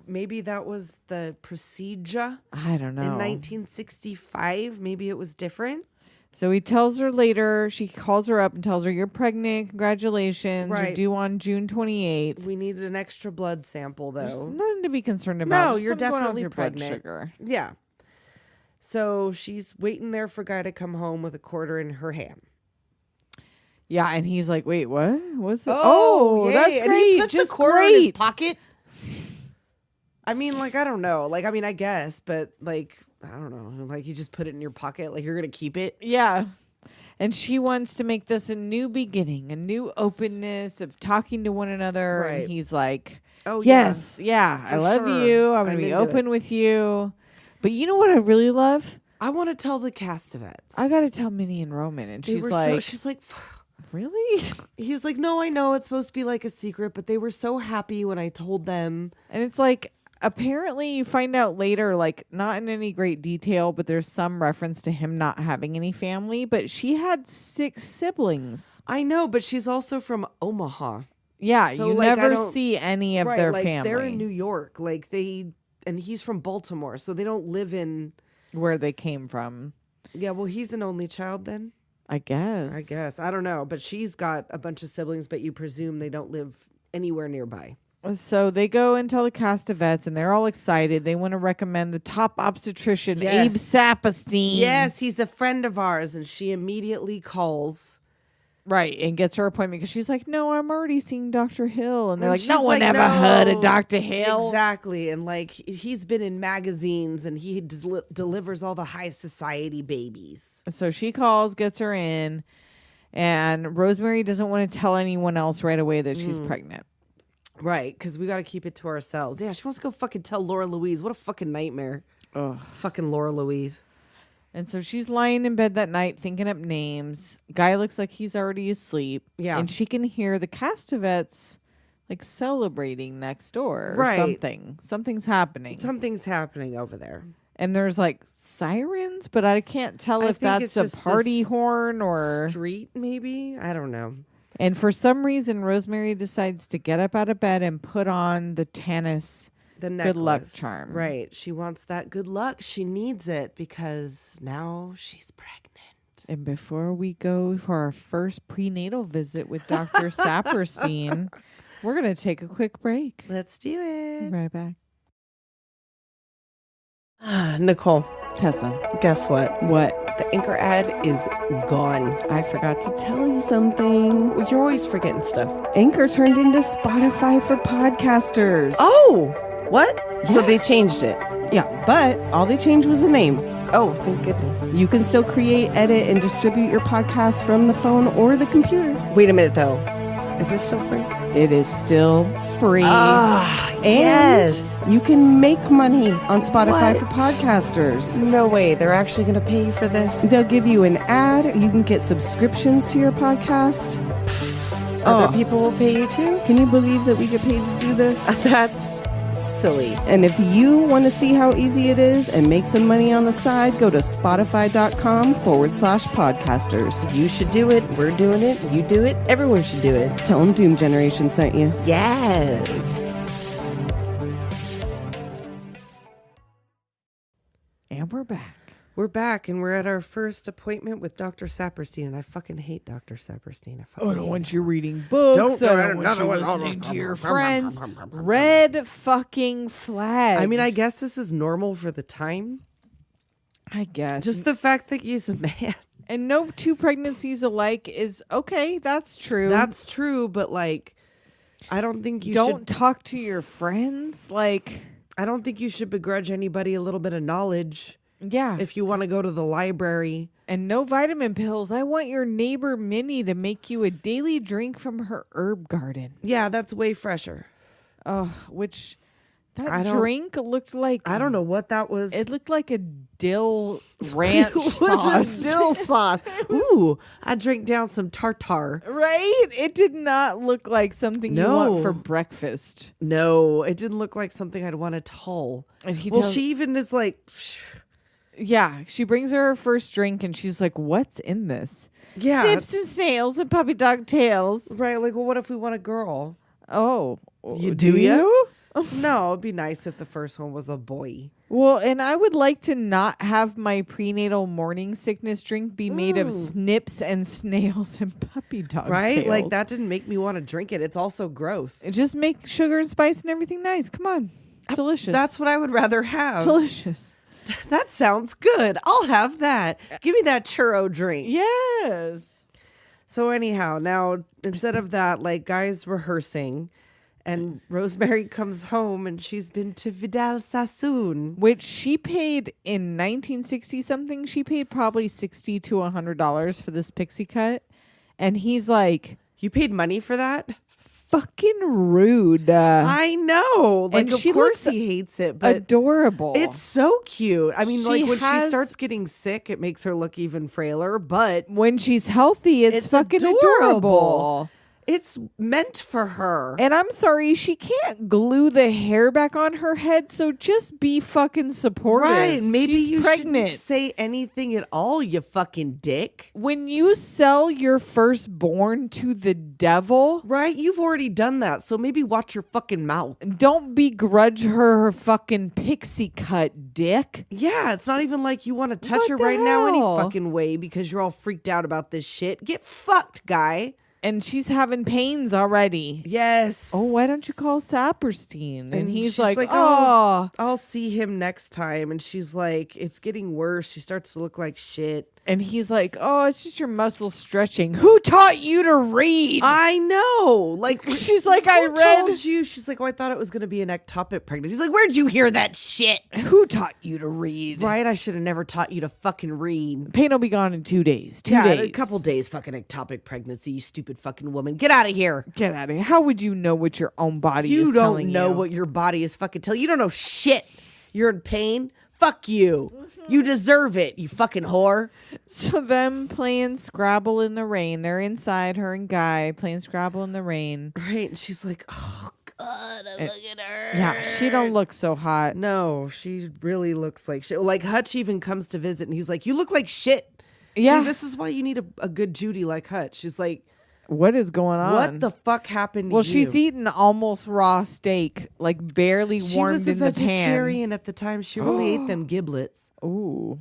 Maybe that was the procedure I don't know. in 1965. Maybe it was different. So he tells her later. She calls her up and tells her, "You're pregnant. Congratulations. You're Right. due on June 28th." We needed an extra blood sample There's though. nothing to be concerned about. No, Just you're something going on with definitely your blood pregnant. sugar. Yeah. So she's waiting there for Guy to come home with a quarter in her hand. Yeah, and he's like, "Wait, what? What's it? yay. That's great. And he puts Just the quarter in his great." pocket. I mean, like, I don't know. Like, I mean, I guess, but like, I don't know. Like, you just put it in your pocket. Like, you're going to keep it. Yeah. And she wants to make this a new beginning, a new openness of talking to one another. Right. And he's like, Oh, yes, yeah, I For love sure. you. I'm going I'm to be into open with you. But you know what I really love? I want to tell the Castevets. I got to tell Minnie and Roman. And she's like, really? He was like, no, I know it's supposed to be like a secret, but they were so happy when I told them. And it's like, apparently you find out later, like not in any great detail, but there's some reference to him not having any family, but she had 6 siblings. I know, but she's also from Omaha. Yeah, So, you like, never see any of their family. They're in New York. Like and he's from Baltimore, so they don't live in where they came from. Yeah, well, he's an only child then. I guess. I don't know, but she's got a bunch of siblings, but you presume they don't live anywhere nearby. So they go and tell the Castevets, and they're all excited. They want to recommend the top obstetrician, Abe Saperstein. Yes, he's a friend of ours, and she immediately calls. Right, and gets her appointment because she's like, no, I'm already seeing Dr. Hill. And they're like, she's no one like, ever "No." heard of Dr. Hill. Exactly, and like he's been in magazines, and he delivers all the high society babies. So she calls, gets her in, and Rosemary doesn't want to tell anyone else right away that she's pregnant. Right, because we got to keep it to ourselves. Yeah, she wants to go fucking tell Laura Louise. What a fucking nightmare. Ugh. Fucking Laura Louise. And so she's lying in bed that night thinking up names. Guy looks like he's already asleep. Yeah. And she can hear the Castevets like celebrating next door or Right. something. Something's happening. Something's happening over there. And there's like sirens, but I can't tell I if think that's it's a just party this horn or... Street, maybe? I don't know. And for some reason, Rosemary decides to get up out of bed and put on the Tanis The necklace. good luck charm. Right. She wants that good luck. She needs it because now she's pregnant. And before we go for our first prenatal visit with Dr. Saperstein, we're going to take a quick break. Let's do it. Right back. Nicole, Tessa, guess what? what? The Anchor ad is gone. I forgot to tell you something. Well, you're always forgetting stuff. Anchor turned into Spotify for podcasters. Oh, what? So Yeah. they changed it. Yeah, but all they changed was the name. Oh, thank goodness. You can still create, edit, and distribute your podcast from the phone or the computer. Wait a minute, though. Is this still free? It is still free. And yes. You can make money on Spotify What? for podcasters. No way. They're actually going to pay you for this? They'll give you an ad. You can get subscriptions to your podcast. Other people will pay you too? Can you believe that we get paid to do this? That's silly. And if you want to see how easy it is and make some money on the side, go to spotify.com/podcasters. You should do it. We're doing it. You do it. Everyone should do it. Tell them Doom Generation sent you. Yes. And we're back. We're back, and we're at our first appointment with Dr. Saperstein, and I fucking hate Dr. Saperstein. I fucking hate him. you reading books. Don't- I don't want you listening to your friends. Red fucking flag. I mean, I guess this is normal for the time. I guess. Just the fact that he's a man. And no two pregnancies alike is okay. That's true. That's true, but like, I don't think you don't should. talk to your friends. Like, I don't think you should begrudge anybody a little bit of knowledge yeah. if you want to go to the library. And no vitamin pills. I want your neighbor Minnie to make you a daily drink from her herb garden. Yeah, that's way fresher. Which I that don't- drink looked like. I don't know what that was. It looked like a dill ranch It was sauce. a dill sauce. Ooh, I drink down some tartar. Right? It did not look like something you No. want for breakfast. No, it didn't look like something I'd want at all. And he Well, tells- she even is like, Yeah, she brings her first drink and she's like, "What's in this?" yeah, Snips and snails and puppy dog tails. right. Like, well, what if we want a girl? Oh, You do do ya? you? No, it'd be nice if the first one was a boy. Well, and I would like to not have my prenatal morning sickness drink be made of snips and snails and puppy dog Right? tails. Like, that didn't make me want to drink it. It's also gross. Just make sugar and spice and everything nice. Come on. Delicious. That's what I would rather have. delicious. That sounds good. I'll have that. Give me that churro drink. Yes. So anyhow, now instead of that, like, Guy's rehearsing, and Rosemary comes home, and she's been to Vidal Sassoon. Which she paid in 1960 something. She paid probably $60 to $100 for this pixie cut. And he's like, You paid money for that? fucking rude. I know. Like, And of she course looks he hates it, but adorable. it's so cute. I mean, like, when she has- starts getting sick, it makes her look even frailer, but when she's healthy, it's fucking adorable. it's meant for her. And I'm sorry, she can't glue the hair back on her head, so just be fucking supportive. Right. Maybe she's you pregnant. shouldn't say anything at all, you fucking dick. When you sell your firstborn to the devil, Right? You've already done that, so maybe watch your fucking mouth. don't begrudge her fucking pixie cut, dick. Yeah, it's not even like you want to touch What her the right now any hell? fucking way because you're all freaked out about this shit. Get fucked, guy. And she's having pains already. Yes. Oh, why don't you call Saperstein? And he's she's like, oh, oh. I'll see him next time. And she's like, it's getting worse. She starts to look like shit. And he's like, oh, it's just your muscles stretching. Who taught you to read? I know. Like, She's like, I who read. told you? She's like, oh, I thought it was going to be an ectopic pregnancy. He's like, where'd you hear that shit? Who taught you to read? Right? I should have never taught you to fucking read. Pain will be gone in 2 days. 2 Yeah, days. a couple days fucking ectopic pregnancy, you stupid fucking woman. Get out of here. Get out of here. How would you know what your own body is You telling don't know you? what your body is fucking telling you. You don't know shit. You're in pain. Fuck you. You deserve it, you fucking whore. So them playing Scrabble in the rain. They're inside, her and Guy playing Scrabble in the rain. Right? And she's like, oh, God, look at her. Yeah, she don't look so hot. No, she really looks like shit. Like, Hutch even comes to visit, and he's like, you look like shit. Yeah. See, this is why you need a good Judy like Hutch. She's like, What is going on? what the fuck happened to Well, you? she's eating almost raw steak, like barely She warmed was a in the pan. vegetarian at the time. She really ate them giblets. Ooh.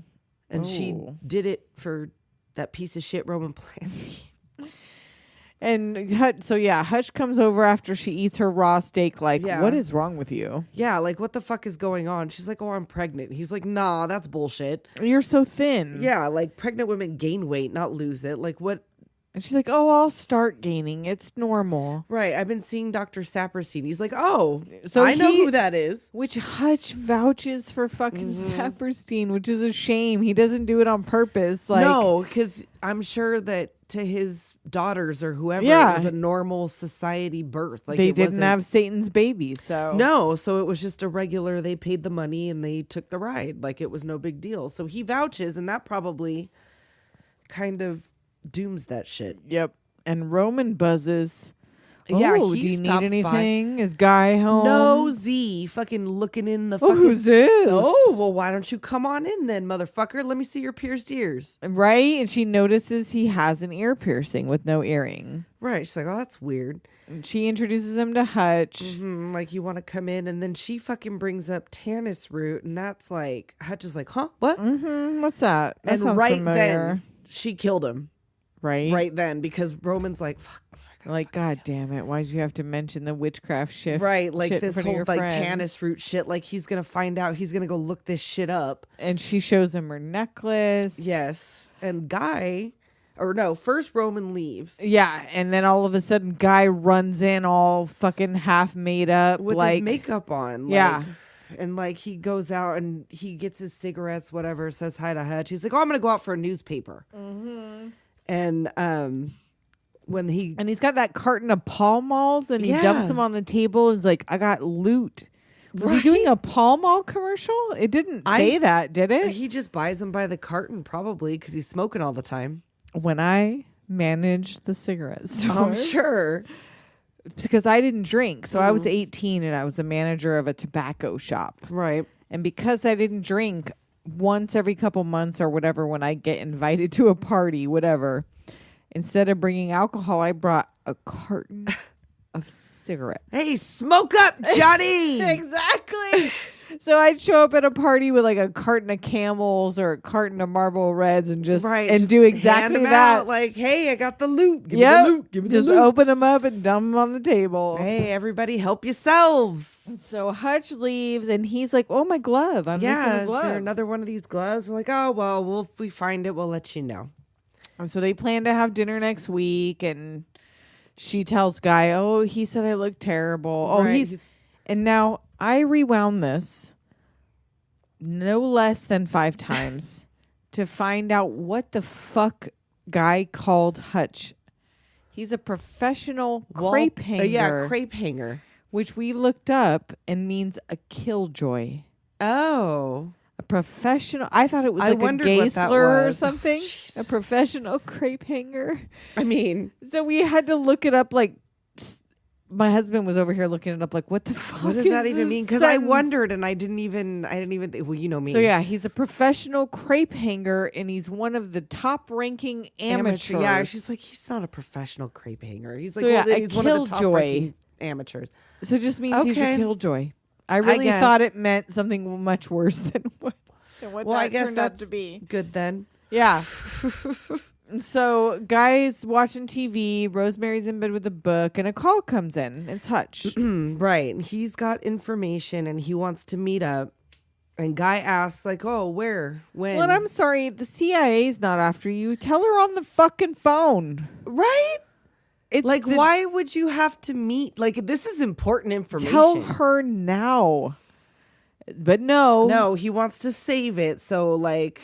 And she Ooh. did it for that piece of shit Roman Polanski. And Hutch comes over after she eats her raw steak. Like, Yeah. what is wrong with you? Yeah, like, what the fuck is going on? She's like, oh, I'm pregnant. He's like, nah, that's bullshit. You're so thin. Yeah, like, pregnant women gain weight, not lose it. Like, what? And she's like, oh, I'll start gaining. It's normal. Right, I've been seeing Dr. Saperstein. He's like, oh, So I know he- who that is. Which Hutch vouches for fucking Mm-hmm. Saperstein, which is a shame. He doesn't do it on purpose. Like, No, because I'm sure that to his daughters or whoever, Yeah. it was a normal society birth. Like, they it didn't wasn't- have Satan's baby. So No, so it was just a regular, they paid the money and they took the ride. Like, it was no big deal. So he vouches, and that probably kind of dooms that shit. Yep. And Roman buzzes. Yeah, Oh, he do you need stops by. anything? Is Guy home? No, Z, fucking looking in the Oh, fucking. who's this? Oh, well, why don't you come on in then, motherfucker? Let me see your pierced ears. Right? And she notices he has an ear piercing with no earring. Right. She's like, oh, that's weird. And she introduces him to Hutch. Like, you want to come in? And then she fucking brings up Tannis root. And that's like, Hutch is like, huh? What? What's that? That And sounds right familiar. then, she killed him. Right? Right then, because Roman's like, fuck. Like, God damn it. Why'd you have to mention the witchcraft shift? Right, like shit in this front of whole your like friend? Tannis root shit. Like, he's gonna find out. He's gonna go look this shit up. And she shows him her necklace. Yes, and Guy, or no, first Roman leaves Yeah, and then all of a sudden, Guy runs in all fucking half made up, with like his makeup on. Yeah. like, and like he goes out and he gets his cigarettes, whatever. Says hi to Hutch. He's like, "Oh, I'm gonna go out for a newspaper." And when he and he's got that carton of Pall Malls, and he dumps Yeah. them on the table. He's like, "I got loot." Was he Right. doing a Pall Mall commercial? It didn't say that, did it? he just buys them by the carton, probably because he's smoking all the time. When I managed the cigarette store, I'm sure. because I didn't drink, so I was 18 and I was the manager of a tobacco shop. Right. And because I didn't drink, once every couple months or whatever, when I get invited to a party, whatever, instead of bringing alcohol, I brought a carton of cigarettes. Hey, smoke up, Johnny. Exactly. So I'd show up at a party with like a carton of Camels or a carton of Marlboro Reds and just and just do hand exactly 'em that. out, like, hey, I got the loot. Give me Yep. the loot. Give me the Just loot. open them up and dump them on the table. Hey, everybody, help yourselves. So Hutch leaves and he's like, "Oh, my glove! I'm missing Yeah, a is glove." there another one of these gloves? I'm like, oh, well, if we find it, we'll let you know. And so they plan to have dinner next week, and she tells Guy, "Oh, he said I look terrible. Oh, Right, he's." And now I rewound this no less than 5 times to find out what the fuck Guy called Hutch He's a professional crepe hanger. Yeah, crepe hanger. Which we looked up and means a killjoy. Oh. A professional. I thought it was like a gay slur or something. A professional crepe hanger. I mean. So we had to look it up like... My husband was over here looking it up like, what the fuck What does that even mean? Because I wondered and I didn't even think, well, you know me. So yeah, he's a professional crepe hanger and he's one of the top ranking amateurs. Yeah, she's like, he's not a professional crepe hanger. He's like, so yeah, he's one of the top ranking amateurs. So it just means he's a killjoy. I really thought it meant something much worse than what that turned out to be. Good then. Yeah. So, Guy's watching TV. Rosemary's in bed with a book, and a call comes in. It's Hutch. Right. He's got information, and he wants to meet up. And Guy asks, like, oh, where? When? Well, I'm sorry. The CIA's not after you. Tell her on the fucking phone. Right? It's like, why would you have to meet? Like, this is important information. Tell her now. But no. No, he wants to save it. So, like...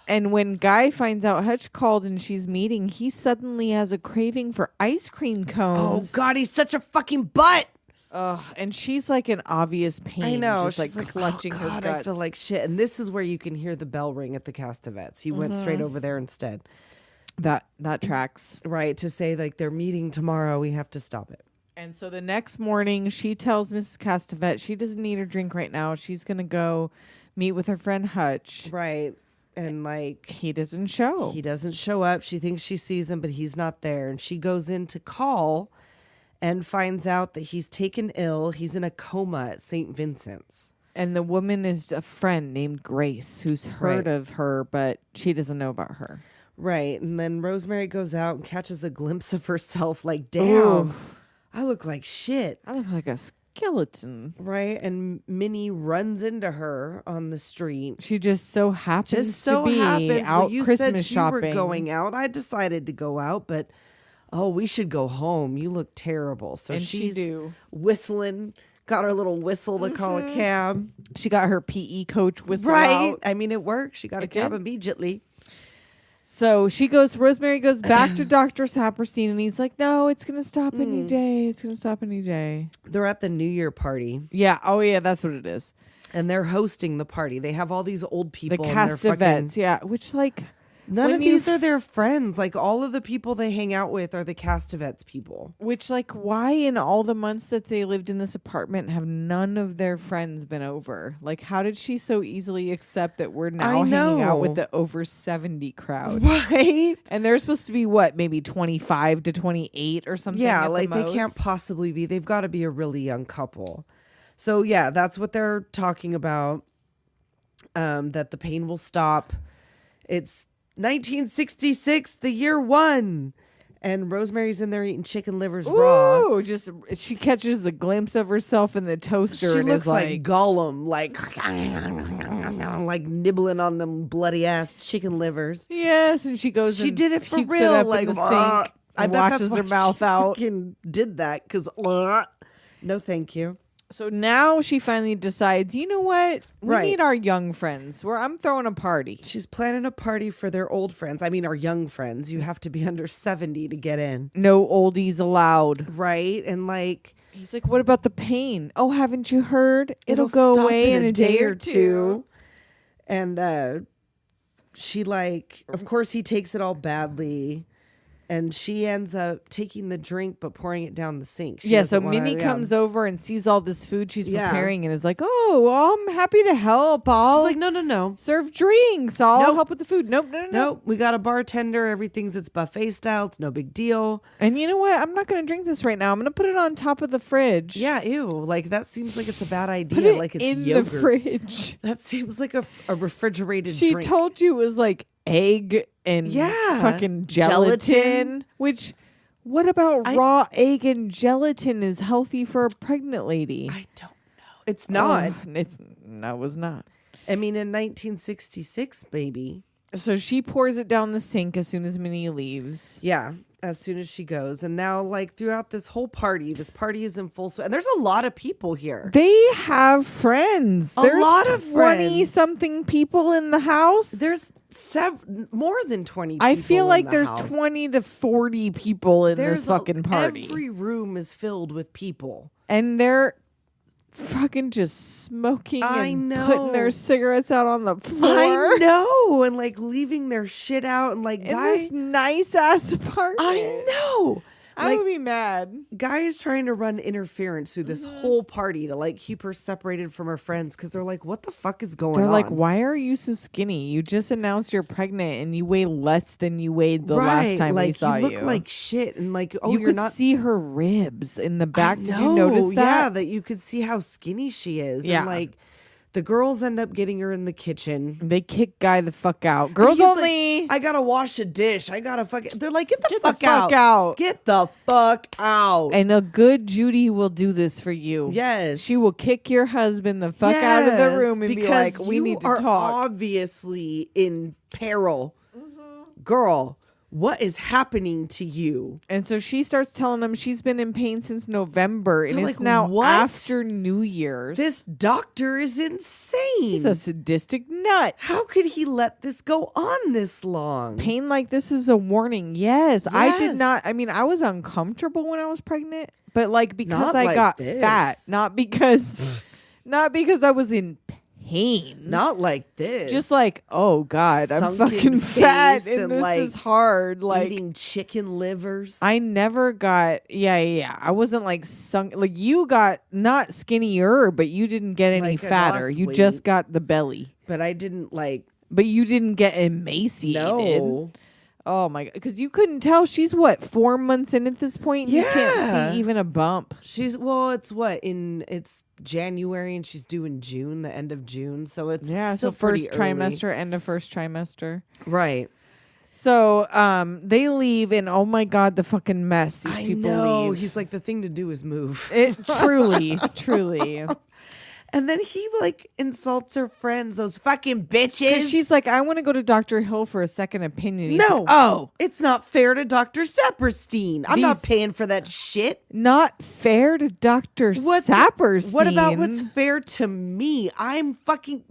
And when Guy finds out Hutch called and she's meeting, he suddenly has a craving for ice cream cones. Oh, God, he's such a fucking butt. Ugh, and she's like in obvious pain. I know. Just like clutching her gut. I feel like shit. And this is where you can hear the bell ring at the Castevets. He went straight over there instead. That tracks. Right, to say like they're meeting tomorrow. We have to stop it. And so the next morning, she tells Mrs. Castevet she doesn't need her drink right now. She's going to go meet with her friend Hutch. Right. And like he doesn't show. He doesn't show up. She thinks she sees him, but he's not there. And she goes in to call and finds out that he's taken ill. He's in a coma at St. Vincent's. And the woman is a friend named Grace who's heard of her, but she doesn't know about her. Right. And then Rosemary goes out and catches a glimpse of herself like, damn, Ooh. I look like shit. I look like a skeleton. Right. And Minnie runs into her on the street. She just so happens to be out you Christmas said shopping. You were going out. I decided to go out, but we should go home. You look terrible. So and she's whistling, got her little whistle to call a cab. She got her PE coach whistle right. out. I mean, it worked. She got a cab immediately. So Rosemary goes back to Dr. Saperstein and he's like, no, it's going to stop any day. It's going to stop any day. They're at the New Year party. Yeah. Oh, yeah. That's what it is. And they're hosting the party. They have all these old people. The Castevets. Yeah. Which like. None of these are their friends. Like all of the people they hang out with are the Castevets people. Which like why in all the months that they lived in this apartment have none of their friends been over? Like how did she so easily accept that we're now hanging out with the over 70 crowd? Right. And they're supposed to be what, maybe 25 to 28 or something? Yeah, like they can't possibly be. They've got to be a really young couple. So yeah, that's what they're talking about. That the pain will stop. It's 1966, the year one, and Rosemary's in there eating chicken livers raw. Ooh, just she catches a glimpse of herself in the toaster. She and looks is like Gollum, like nibbling on them bloody ass chicken livers. Yes, and she goes. She and did it for pukes real, it up like in the sink. I bet washes that's why her mouth she out. Fucking did that because no, thank you. So now she finally decides, you know what? We need our young friends. I'm throwing a party. She's planning a party for their old friends. I mean, our young friends. You have to be under 70 to get in. No oldies allowed. Right? And like... He's like, what about the pain? Oh, haven't you heard? It'll go away in a day or two. And she like... Of course, he takes it all badly. And she ends up taking the drink, but pouring it down the sink. So Minnie comes over and sees all this food she's preparing and is like, oh, well, I'm happy to help. She's like, no. Serve drinks. I'll help with the food. Nope. We got a bartender. Everything's it's buffet style. It's no big deal. And you know what? I'm not going to drink this right now. I'm going to put it on top of the fridge. Yeah, ew. Like, that seems like it's a bad idea. Put it like, it's in yogurt. the fridge. That seems like a refrigerated She drink. told you it was like egg and fucking gelatin. Which, what about raw egg and gelatin is healthy for a pregnant lady? I don't know. It's not. No, it was not. I mean, in 1966, baby. So she pours it down the sink as soon as Minnie leaves. Yeah. as soon as she goes. And now, like, throughout this whole party, this party is in full swing. And there's a lot of people here. They have friends. There's lot of 20-something people in the house. There's more than 20 people. I feel like the there's house. 20 to 40 people in this fucking party. Every room is filled with people. And they're fucking just smoking and putting their cigarettes out on the floor. I know. And like leaving their shit out and like in this nice ass apartment. I know. I would be mad. Guy is trying to run interference through this whole party to like keep her separated from her friends because they're like, what the fuck is going on? They're like, why are you so skinny? You just announced you're pregnant and you weigh less than you weighed the last time we saw you. You look like shit. And like, you you're could not see her ribs in the back. Did you notice that? Yeah, that you could see how skinny she is. Yeah. And like, the girls end up getting her in the kitchen. They kick Guy the fuck out. Girls only. Like, I gotta wash a dish. I gotta fucking. They're like, get the fuck out. Get the fuck out. And a good Judy will do this for you. Yes. She will kick your husband the fuck out of the room and be like, we need to talk. Obviously in peril. Girl, what is happening to you? And so she starts telling him she's been in pain since November, and They're it's like, now what? after New Year's. This doctor is insane. He's a sadistic nut. How could he let this go on this long? Pain like this is a warning. Yes. I did not. I mean, I was uncomfortable when I was pregnant, but like because Not I like got this. fat, not because I was in pain. Not like this. Just like, oh God, I'm Sunken fucking fat face and this like, is hard. Like eating chicken livers. I never got I wasn't like sunk like you got not skinnier, but you didn't get any Like, I fatter. lost You weight. just got the belly. But I didn't like. But you didn't get emaciated. No. Oh my God. Because you couldn't tell. She's what, 4 months in at this point? You can't see even a bump. It's January and she's due in June, the end of June. So it's still so pretty first early. trimester, end of first trimester. Right. So they leave and oh my God, the fucking mess these people leave. He's like, the thing to do is move. It truly. And then he like insults her friends, those fucking bitches. She's like, I want to go to Dr. Hill for a second opinion. He's No. like, oh, it's not fair to Dr. Saperstein. I'm not paying for that shit. not fair to Dr. Saperstein. What about what's fair to me?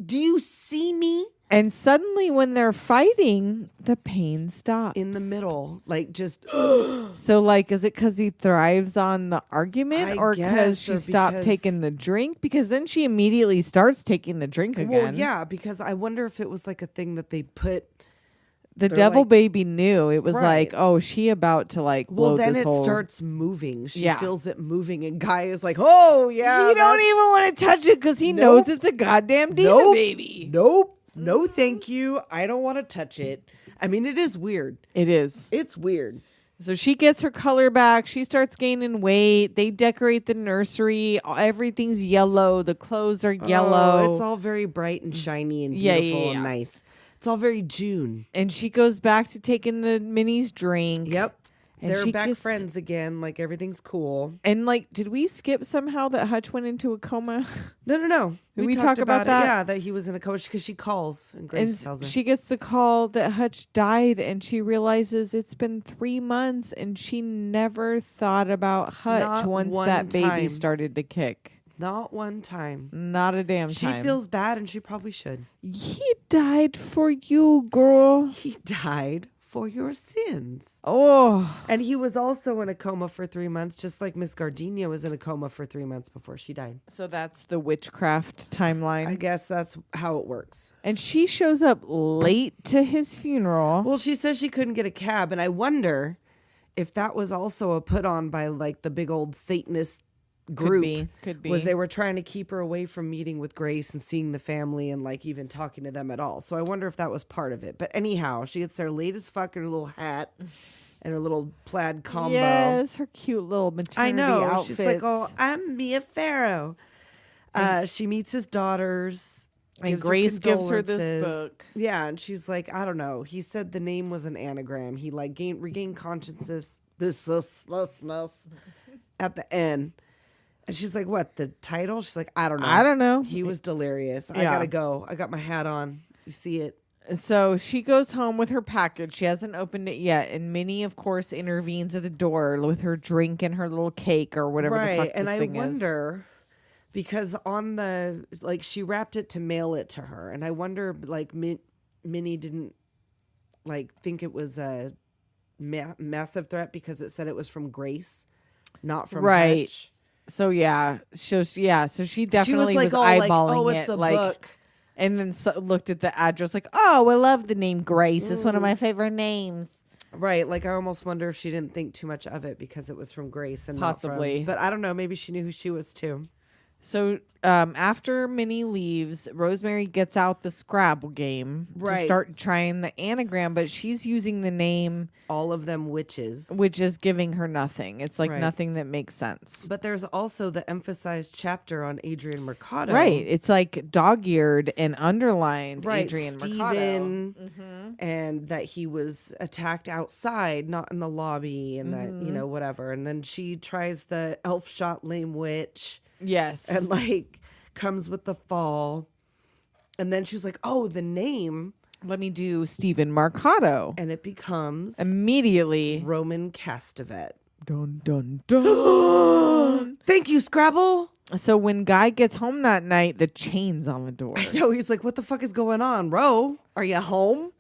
Do you see me? And suddenly when they're fighting, the pain stops. In the middle, like just So, like, is it because he thrives on the argument or because she stopped taking the drink? Because then she immediately starts taking the drink again. Well, yeah, because I wonder if it was like a thing that they put. The devil like, baby knew. It was right. like, oh, she about to like blow Well, then this it whole... starts moving. She Yeah. feels it moving, and Guy is like, "Oh yeah." He don't even want to touch it because he knows it's a goddamn demon baby. Nope. No, thank you. I don't want to touch it. I mean, it is weird. It is. It's weird. So she gets her color back. She starts gaining weight. They decorate the nursery. Everything's yellow. The clothes are yellow. Oh, it's all very bright and shiny and beautiful and nice. It's all very June. And she goes back to taking the minis drink. Yep. And They're she back gets- friends again. Like everything's cool. And like, did we skip somehow that Hutch went into a coma? No. Did we talked talk about it. that? Yeah, that he was in a coma because she calls and Grace And tells her. she gets the call that Hutch died, and she realizes it's been 3 months, and she never thought about Hutch Not once one that baby time. started to kick. Not one time. Not a damn She time. feels bad and she probably should. He died for you, girl. He died for your sins. Oh. And he was also in a coma for 3 months, just like Miss Gardenia was in a coma for 3 months before she died. So that's the witchcraft timeline. I guess that's how it works. And she shows up late to his funeral. Well, she says she couldn't get a cab, and I wonder if that was also a put on by like the big old Satanist group. Could be. Was they were trying to keep her away from meeting with Grace and seeing the family and like even talking to them at all. So I wonder if that was part of it. But anyhow, she gets there late as fuck in her little hat and her little plaid combo. Yes, her cute little maternity I know. outfits. She's like, "Oh, I'm Mia Farrow." She meets his daughters. And Grace gives her this book. Yeah, and she's like, I don't know. He said the name was an anagram. He like regained consciousness at the end. And she's like, what, the title? She's like, I don't know. I don't know. He was delirious. I Yeah. gotta go. I got my hat on. You see it? So she goes home with her package. She hasn't opened it yet. And Minnie, of course, intervenes at the door with her drink and her little cake or whatever the fuck and this I thing is. wonder, because on the, like, she wrapped it to mail it to her. And I wonder, like, Minnie didn't, like, think it was a massive threat because it said it was from Grace, not from Hutch. So, yeah. So she definitely was, like, was all eyeballing like, it's it. a like, book. And then looked at the address like, oh, I love the name Grace. It's one of my favorite names. Right. Like, I almost wonder if she didn't think too much of it because it was from Grace and possibly. Not from, but I don't know. Maybe she knew who she was too. So after Minnie leaves, Rosemary gets out the Scrabble game to start trying the anagram, but she's using the name All of Them Witches, which is giving her nothing. It's like nothing that makes sense. But there's also the emphasized chapter on Adrian Mercado. Right. It's like dog-eared and underlined Adrian Stephen, Mercado. And that he was attacked outside, not in the lobby, and that, you know, whatever. And then she tries the elf shot lame witch. Yes. And like comes with the fall. And then she's like, oh, the name. Let me do Stephen Mercado. And it becomes immediately Roman Castevet. Dun, dun, dun. Thank you, Scrabble. So when Guy gets home that night, the chain's on the door. I know. He's like, what the fuck is going on, Ro? Are you home?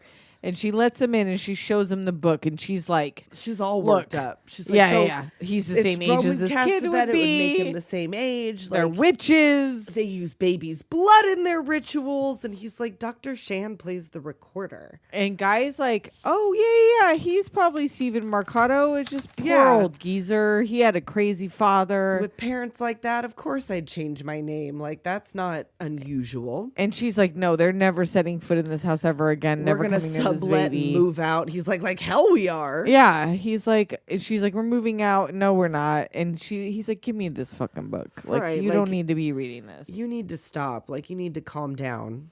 And she lets him in and she shows him the book and she's like, she's all worked up. She's like, yeah. He's the same age as this kid would be. It would make him the same age. They're witches. They use baby's blood in their rituals. And he's like, Dr. Shan plays the recorder. And Guy's like, oh, yeah. He's probably Stephen Mercado. It's just poor old geezer. He had a crazy father. With parents like that, of course I'd change my name. Like, that's not unusual. And she's like, no, they're never setting foot in this house ever again. We're never gonna coming near this sublet baby. And move out. He's like hell we are. Yeah, he's like, she's like, we're moving out. No, we're not. And he's like, give me this fucking book. Like, you don't need to be reading this. You need to stop. Like, you need to calm down.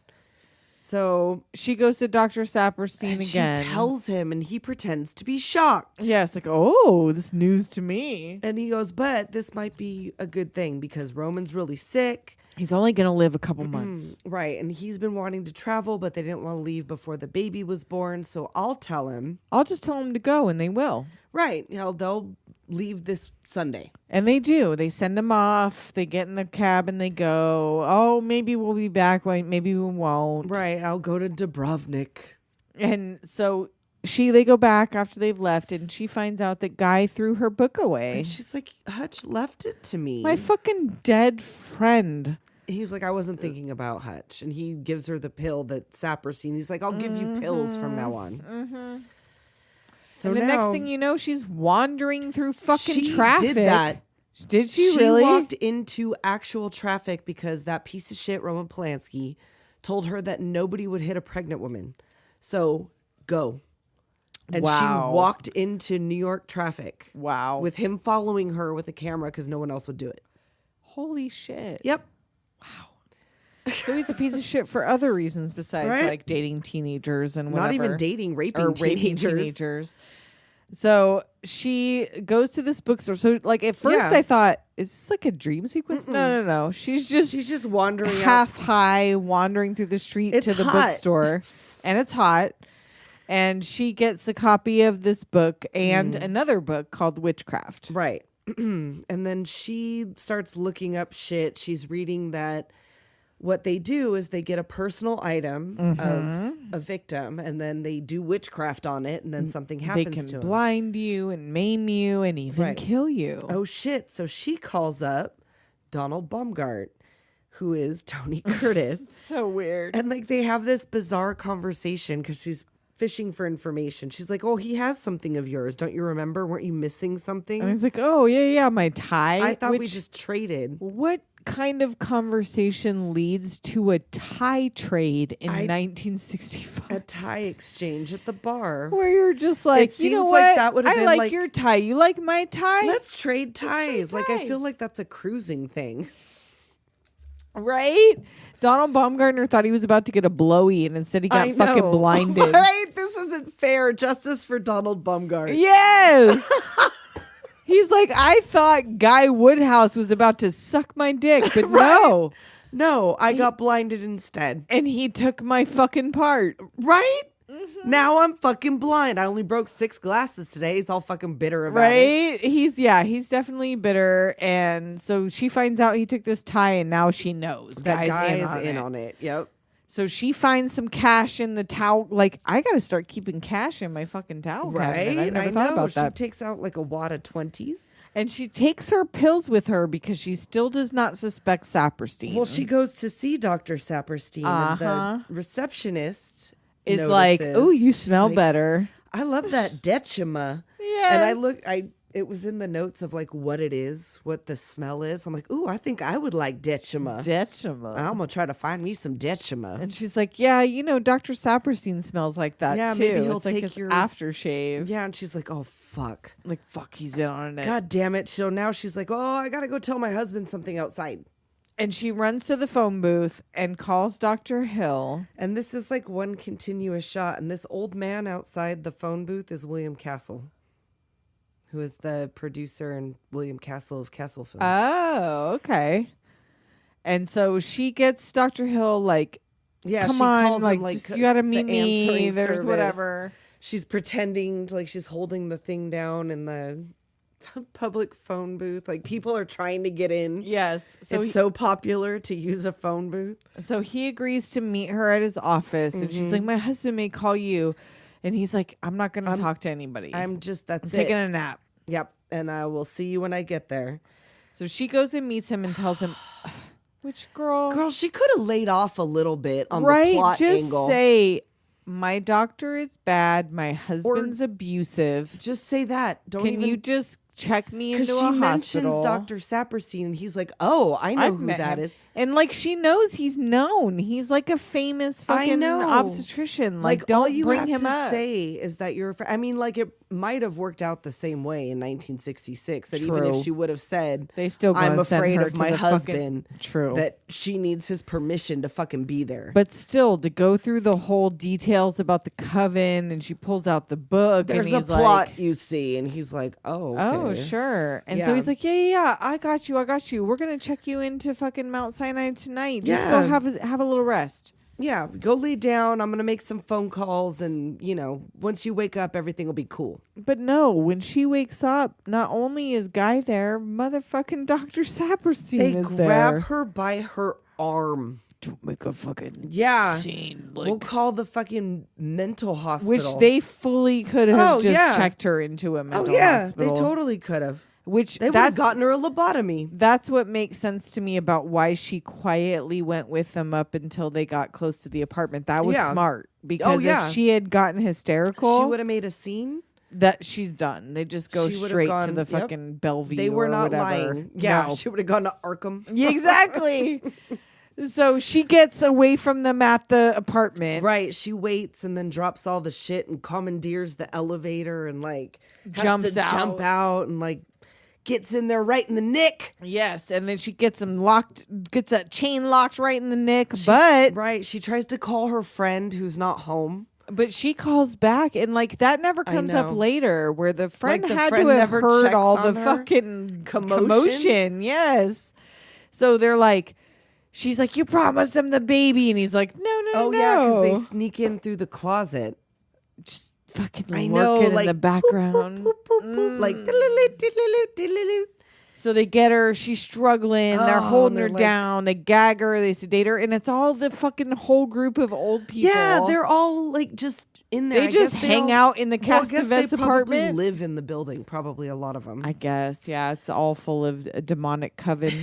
So she goes to Dr. Saperstein again. She tells him, and he pretends to be shocked. Yeah, it's like, oh, this news to me. And he goes, but this might be a good thing because Roman's really sick. He's only going to live a couple months. Right. And he's been wanting to travel, but they didn't want to leave before the baby was born. So I'll tell him. I'll just tell him to go, and they will. Right. They'll leave this Sunday. And they do. They send him off. They get in the cab and they go, oh, maybe we'll be back. Maybe we won't. Right. I'll go to Dubrovnik. And so they go back after they've left, and she finds out that Guy threw her book away. And she's like, Hutch left it to me. My fucking dead friend. He's like, I wasn't thinking about Hutch. And he gives her the pill that Saperstein. He's like, I'll give you pills from now on. So and the next thing you know, she's wandering through fucking traffic. She did that. Did she really? She walked into actual traffic because that piece of shit, Roman Polanski, told her that nobody would hit a pregnant woman. So go. And she walked into New York traffic. Wow. With him following her with a camera because no one else would do it. Holy shit. Yep. Wow. So he's a piece of shit for other reasons besides like dating teenagers and whatever. Not even dating, raping teenagers. So she goes to this bookstore. So like at first I thought, is this like a dream sequence? No. She's just wandering half high, wandering through the street to the bookstore. And it's hot. And she gets a copy of this book and another book called Witchcraft. Right. And then she starts looking up shit. She's reading that what they do is they get a personal item of a victim, and then they do witchcraft on it, and then something happens to him. They can blind you and maim you and even kill you. Oh, shit. So she calls up Donald Baumgart, who is Tony Curtis. So weird. And like they have this bizarre conversation because she's fishing for information. She's like, oh, he has something of yours. Don't you remember? Weren't you missing something? And he's like, oh, yeah, my tie. I thought we just traded. What kind of conversation leads to a tie trade in 1965? A tie exchange at the bar. Where you're just like, you know what? Like that would have been like your tie. You like my tie? Let's trade ties. Like, I feel like that's a cruising thing. Right? Donald Baumgartner thought he was about to get a blowy, and instead he got fucking blinded. Right? This isn't fair. Justice for Donald Baumgart. Yes. He's like, I thought Guy Woodhouse was about to suck my dick, but No, I got blinded instead. And he took my fucking part. Right? Mm-hmm. Now I'm fucking blind. I only broke 6 glasses today. He's all fucking bitter about it. Right? He's definitely bitter. And so she finds out he took this tie, and now she knows. That guy Guy's is in on it. Yep. So she finds some cash in the towel. Like, I got to start keeping cash in my fucking towel cabinet. I never thought about that. She takes out like a wad of 20s. And she takes her pills with her because she still does not suspect Saperstein. Well, she goes to see Dr. Saperstein, and the receptionist is notices, like, "Oh, you smell like, better." I love that Dechima. Yes. And it was in the notes of like what it is, what the smell is. I'm like, ooh, I think I would like Dechima. I'm gonna try to find me some Dechima. And she's like, yeah, Dr. Saperstein smells like that too. Maybe he'll it's like take his your aftershave. Yeah, and she's like, oh fuck. Like, fuck, he's in on it. God damn it. So now she's like, oh, I gotta go tell my husband something outside. And she runs to the phone booth and calls Dr. Hill. And this is like one continuous shot. And this old man outside the phone booth is William Castle, who is the producer and William Castle of Castle Films. Oh, okay. And so she gets Dr. Hill like, yeah, come she on, calls like, him, like you gotta meet the me. answering There's service. whatever. She's pretending like she's holding the thing down in the public phone booth. Like people are trying to get in. Yes. So it's so popular to use a phone booth. So he agrees to meet her at his office, and she's like, my husband may call you. And he's like, I'm not going to talk to anybody. I'm taking a nap. Yep. And I will see you when I get there. So she goes and meets him and tells him, which girl? Girl, she could have laid off a little bit on the plot Just angle. say, my doctor is bad. My husband's abusive. Just say that. Can you just check me into a hospital? Because she hospital? mentions Dr. Saperstein, and he's like, oh, I know who that is. And like she knows he's known. He's like a famous fucking obstetrician. Like don't all you bring have him to up. say is that you're. I mean, like it might have worked out the same way in 1966. That even True. if she would have said, they still I'm gonna send afraid her of to my the husband. True. That she needs his permission to fucking be there. But still, to go through the whole details about the coven, and she pulls out the book. There's and a he's plot like, you see, and he's like, oh, okay. oh, sure. And so he's like, yeah, I got you. We're gonna check you into fucking Mount Sinai tonight. Just go have a little rest. Yeah, go lay down. I'm going to make some phone calls. And, once you wake up, everything will be cool. But no, when she wakes up, not only is Guy there, motherfucking Dr. Saperstein is there. They grab her by her arm. To make a fucking scene. Like, we'll call the fucking mental hospital. Which they fully could have checked her into a mental hospital. They totally could have. Which they would have gotten her a lobotomy. That's what makes sense to me about why she quietly went with them up until they got close to the apartment. That was smart. Because if she had gotten hysterical, she would have made a scene. That she's done. They just go straight to the fucking Bellevue. They were not whatever. lying. Yeah, no. She would have gone to Arkham. Yeah, exactly. So she gets away from them at the apartment. Right. She waits and then drops all the shit and commandeers the elevator and jumps out and gets in there right in the nick. Yes, and then she gets him locked, gets that chain locked right in the nick. She tries to call her friend who's not home. But she calls back, and that never comes up later, where the friend had to have heard all the fucking commotion. Yes. So they're like, she's like, you promised him the baby, and he's like, no. Oh yeah, because they sneak in through the closet. Just fucking working in the background. Boop, boop, boop, boop, So they get her. She's struggling. They're holding her down. They gag her. They sedate her. And it's all the fucking whole group of old people. Yeah, they're all just in there. They just hang out in the Castevets apartment. They live in the building, probably a lot of them. I guess, yeah. It's all full of a demonic coven.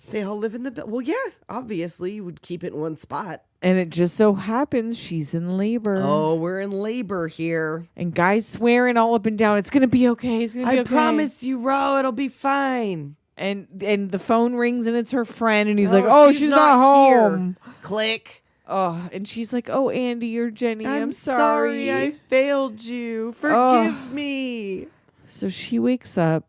They all live in the building. Well, yeah, obviously you would keep it in one spot. And it just so happens she's in labor. Oh, we're in labor here. And Guy's swearing all up and down, it's going to be okay. It's going to be okay. I promise you, Ro, it'll be fine. And the phone rings and it's her friend. And he's like, oh, she's not home. Here. Click. Oh, and she's like, oh, Andy or Jenny, I'm sorry. I failed you. Forgive me. So she wakes up.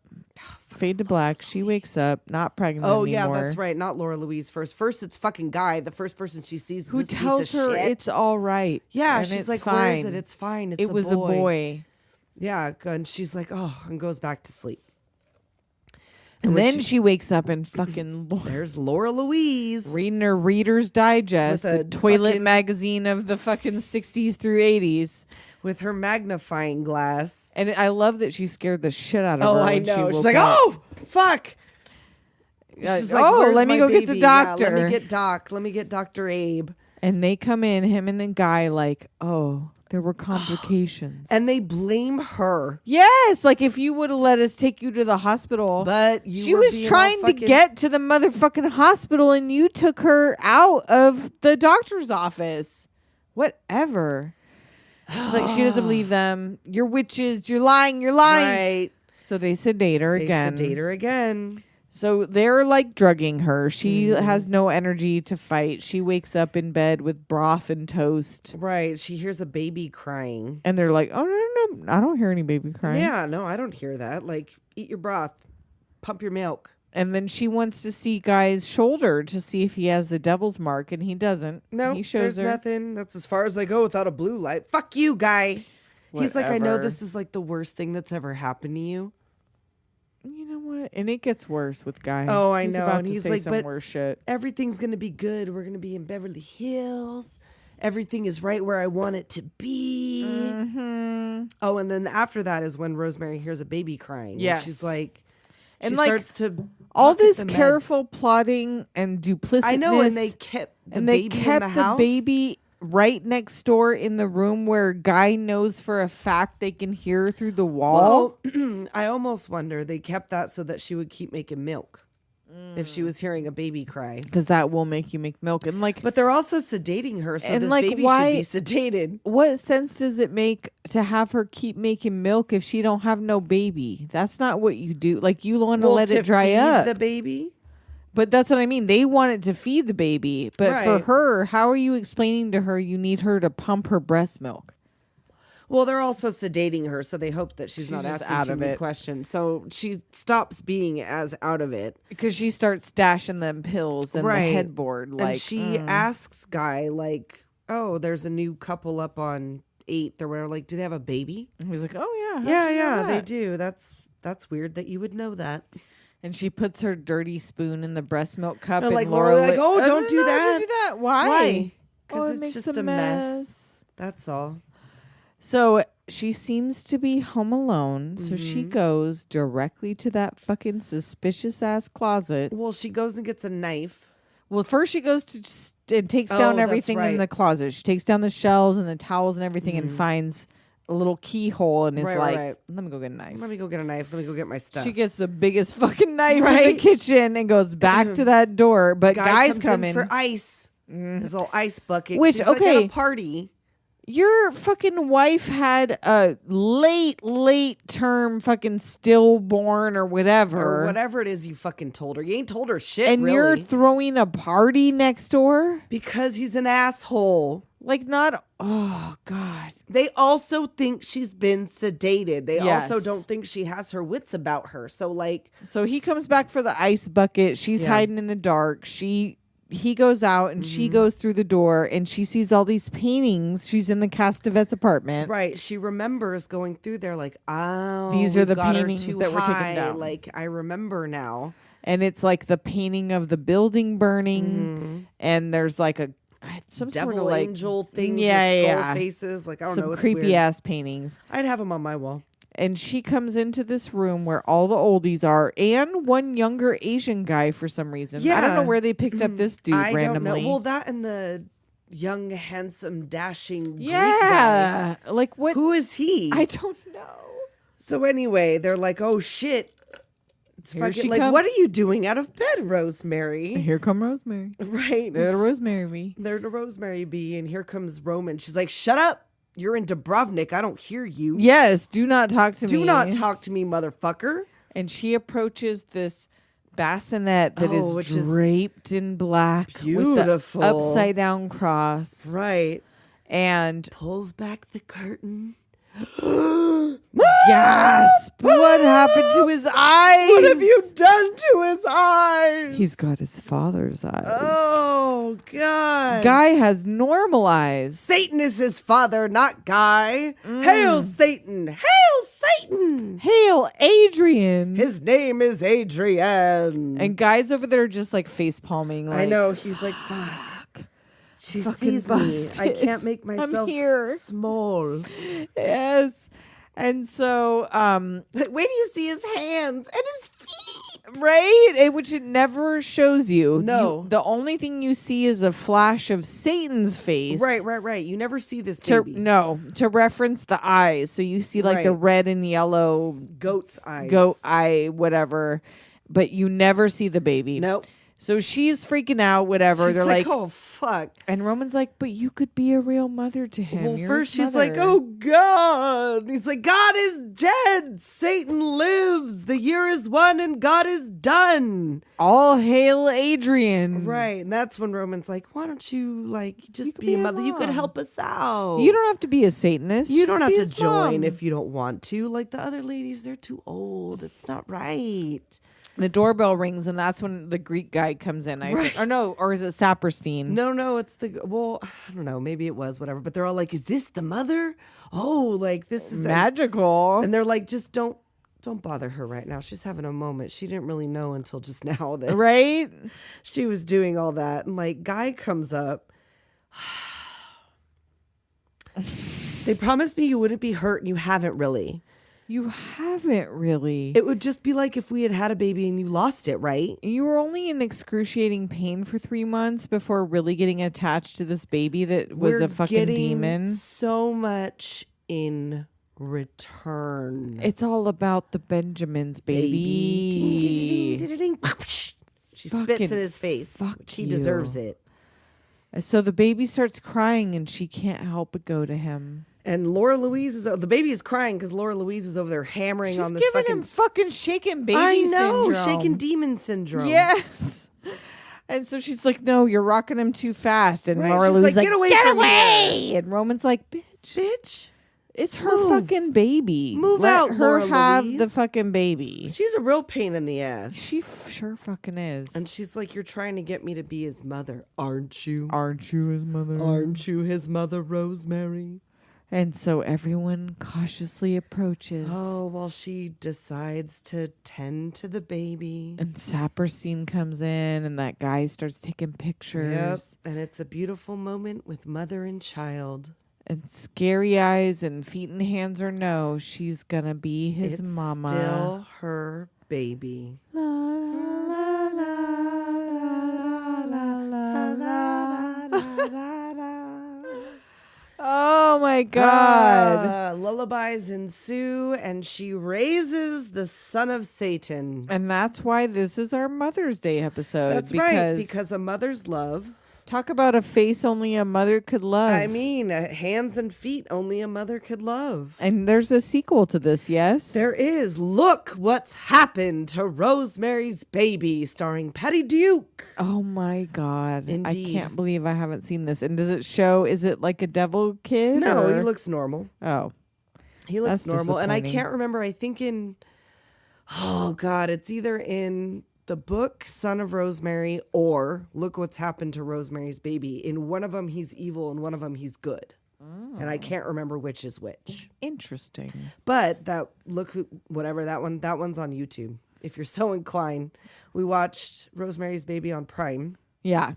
Fade to black. She wakes up, not pregnant anymore. Oh, yeah, that's right. Not Laura Louise first. First, it's fucking Guy. The first person she sees is who tells her shit. It's all right. Yeah, and she's like, fine. where is it? It's fine. It was a boy. Yeah, and she's like, oh, and goes back to sleep. And then she wakes up and fucking there's Laura Louise reading her Reader's Digest, With a the toilet fucking- magazine of the fucking 60s through 80s. with her magnifying glass. And I love that she scared the shit out of Oh, her. I when know. She She's woke like, up. oh, fuck. She's like, oh, "Where's let me my go get the baby? Yeah, doctor. let me get Doc. Let me get Dr. Abe. And they come in, him and a guy, like, oh, there were complications. And they blame her. yes, like if you would have let us take you to the hospital. But you she were was being all trying to fucking- get to the motherfucking hospital and you took her out of the doctor's office. Whatever. She's like, she doesn't believe them. You're witches. You're lying. You're lying. Right. So they sedate her again. They sedate her again. So they're like drugging her. She Mm-hmm. has no energy to fight. She wakes up in bed with broth and toast. Right. She hears a baby crying. And they're like, oh, no, I don't hear any baby crying. Yeah, no, I don't hear that. Like, eat your broth, pump your milk. And then she wants to see Guy's shoulder to see if he has the devil's mark, and he doesn't. No, he shows there's her. nothing. That's as far as I go without a blue light. Fuck you, Guy. He's like, I know Whatever. this is like the worst thing that's ever happened to you. You know what? And it gets worse with Guy. Oh, I He's know. About And to he's say like, some but worse shit. everything's going to be good. We're going to be in Beverly Hills. Everything is right where I want it to be. Mm-hmm. Oh, and then after that is when Rosemary hears a baby crying. Yes. And she's like, And, she like, starts to All pocket this the meds. careful plotting and duplicitness. I know, and they kept the baby in the house. baby right next door in the room where Guy knows for a fact they can hear through the wall. Well, I almost wonder they kept that so that she would keep making milk if she was hearing a baby cry. Because that will make you make milk. And like, But they're also sedating her, so And, this like, baby why- should be sedated. what sense does it make to have her keep making milk if she don't have no baby? That's not what you do. Like, you want to let to it dry feed up. the baby. But that's what I mean. They wanted to feed the baby. But for Right. her, how are you explaining to her you need her to pump her breast milk? Well, they're also sedating her, so they hope that she's not just asking out too of many it. questions. So she stops being as out of it. Because she starts stashing them pills in the Right. headboard. Like, And she asks Guy, like, oh, there's a new couple up on 8th or whatever. Like, do they have a baby? And he's like, oh, yeah. how'd Yeah, you know yeah, they that?" do. That's weird that you would know that. And she puts her dirty spoon in the breast milk cup. And, And like, Laura, Laura, like, oh, no, don't do no, that. Don't do that. Why? Why? Because Oh, it it's makes just a mess. That's all. So she seems to be home alone. So she Mm-hmm. goes directly to that fucking suspicious ass closet. Well, she goes and gets a knife. Well, first she goes to and takes Oh, down that's everything in right. the closet. She takes down the shelves and the towels and everything and finds a little keyhole and is Right, like, right. let me go get a knife. Let me go get a knife. Let me go get my stuff. She gets the biggest fucking knife in the Right. kitchen and goes back to that door. But Guy Guy's comes coming. in for ice. His little ice bucket. Which, She's like okay. at a party. Your fucking wife had a late term fucking stillborn or whatever. Or whatever it is you fucking told her. You ain't told her shit, And really. you're throwing a party next door? because he's an asshole. Like, not, oh, God. They also think she's been sedated. They Yes. also don't think she has her wits about her. So, like, So he comes back for the ice bucket. She's Yeah. hiding in the dark. He goes out and she goes through the door and she sees all these paintings. She's in the Castevets apartment. right, she remembers going through there like, oh, These are we've the got her paintings too that were taken high. down. Like, I remember now. And it's like the painting of the building burning. And there's like some Devil sort of like angel things Yeah, with skull yeah. faces. Like, I don't some know. It's creepy weird. ass paintings. I'd have them on my wall. And she comes into this room where all the oldies are and one younger Asian guy for some reason. I don't know Yeah. where they picked up this dude I randomly. don't know. Well, that and the young, handsome, dashing Greek guy. yeah. Like what? Who is he? I don't know. So anyway, they're like, oh shit. It's Here she fucking like, come. what are you doing out of bed, Rosemary? Here come Rosemary. Right. There's Rosemary bee. They're the Rosemary bee, and here comes Roman. She's like, shut up. You're in Dubrovnik. I don't hear you. Yes, do not talk to me. Do not talk to me, motherfucker. And she approaches this bassinet that Oh, which is is black with beautiful. the upside down cross. Right. And Pulls back the curtain. gasp! What happened to his eyes? What have you done to his eyes? He's got his father's eyes. Oh, God. Guy has normal eyes. Satan is his father, not Guy. Hail Satan! Hail Satan! Hail Adrian! His name is Adrian. And Guy's over there just like face palming. Like, I know. He's like, fuck. She Fucking sees me. I busted. can't make myself here. small. Yes. And so, Wait till you see his hands and his feet. right? Which it never shows you. No. The only thing you see is a flash of Satan's face. Right. You never see this To, baby. no, to reference the eyes. So you see like the Right. red and yellow Goat's eyes. goat eye, whatever. But you never see the baby. Nope. So she's freaking out, whatever. She's They're like, oh, fuck. and Roman's like, but you could be a real mother to him. Well, You're first his she's like, mother." oh, God. He's like, God is dead. Satan lives. The year is won and God is done. All hail Adrian. Right. And that's when Roman's like, why don't you, like, just could be be a a mother? You could mom. help us out. You don't have to be a Satanist. You Just don't have be to his join mom. if you don't want to. Like the other ladies, they're too old. It's not right. The doorbell rings, and that's when the Greek guy comes in. Or is it Saperstein? No, it's I don't know. Maybe it was, whatever. But they're all like, is this the mother? Oh, like this is Magical. And they're like, just don't bother her right now. She's having a moment. She didn't really know until just now that Right? she was doing all that. And like, Guy comes up. They promised me you wouldn't be hurt, and you haven't really. You haven't really. It would just be like if we had had a baby and you lost it, right? You were only in excruciating pain for 3 months before really getting attached to this baby that was a fucking getting demon. So much in return. It's all about the Benjamins, baby. Ding-ding-ding-ding-ding. She spits Fucking in his face. fuck She you. deserves it. So the baby starts crying, and she can't help but go to him. And Laura Louise the baby is crying because Laura Louise is over there hammering She's on this giving fucking. him fucking shaken baby I know, syndrome. shaken demon syndrome. Yes. And so she's like, no, you're rocking him too fast. And Right, Laura she's Louise like, like, "Get away get from away. And Roman's like, Bitch, it's her Move. fucking baby. Move Let out, her Laura have Louise." the fucking baby. she's a real pain in the ass. She sure fucking is. And she's like, you're trying to get me to be his mother, aren't you? Aren't you his mother? Aren't you his mother, Rosemary? And so everyone cautiously approaches. Oh, well, she decides to tend to the baby. And Saperstein comes in, and that guy starts taking pictures. Yep. And it's a beautiful moment with mother and child. And scary eyes and feet and hands or no, she's gonna be his It's mama. still her baby. La, la, la, la, la, la, la. Oh my God. Lullabies ensue, and she raises the son of Satan. And that's why this is our Mother's Day episode. That's right, because a mother's love. Talk about a face only a mother could love. I mean, hands and feet only a mother could love. And there's a sequel to this, yes? There is. Look what's happened to Rosemary's Baby, starring Patty Duke. Oh my God. Indeed. I can't believe I haven't seen this. And does it show, is it like a devil kid? No, or? he looks normal. Oh. He looks That's normal. And I disappointing. can't remember. I think oh God, it's either in the book Son of Rosemary or Look What's Happened to Rosemary's Baby. In one of them, he's evil, and one of them, he's good. And I can't remember which is which. Interesting. But that that one's on YouTube. If you're so inclined, we watched Rosemary's Baby on Prime. Yeah.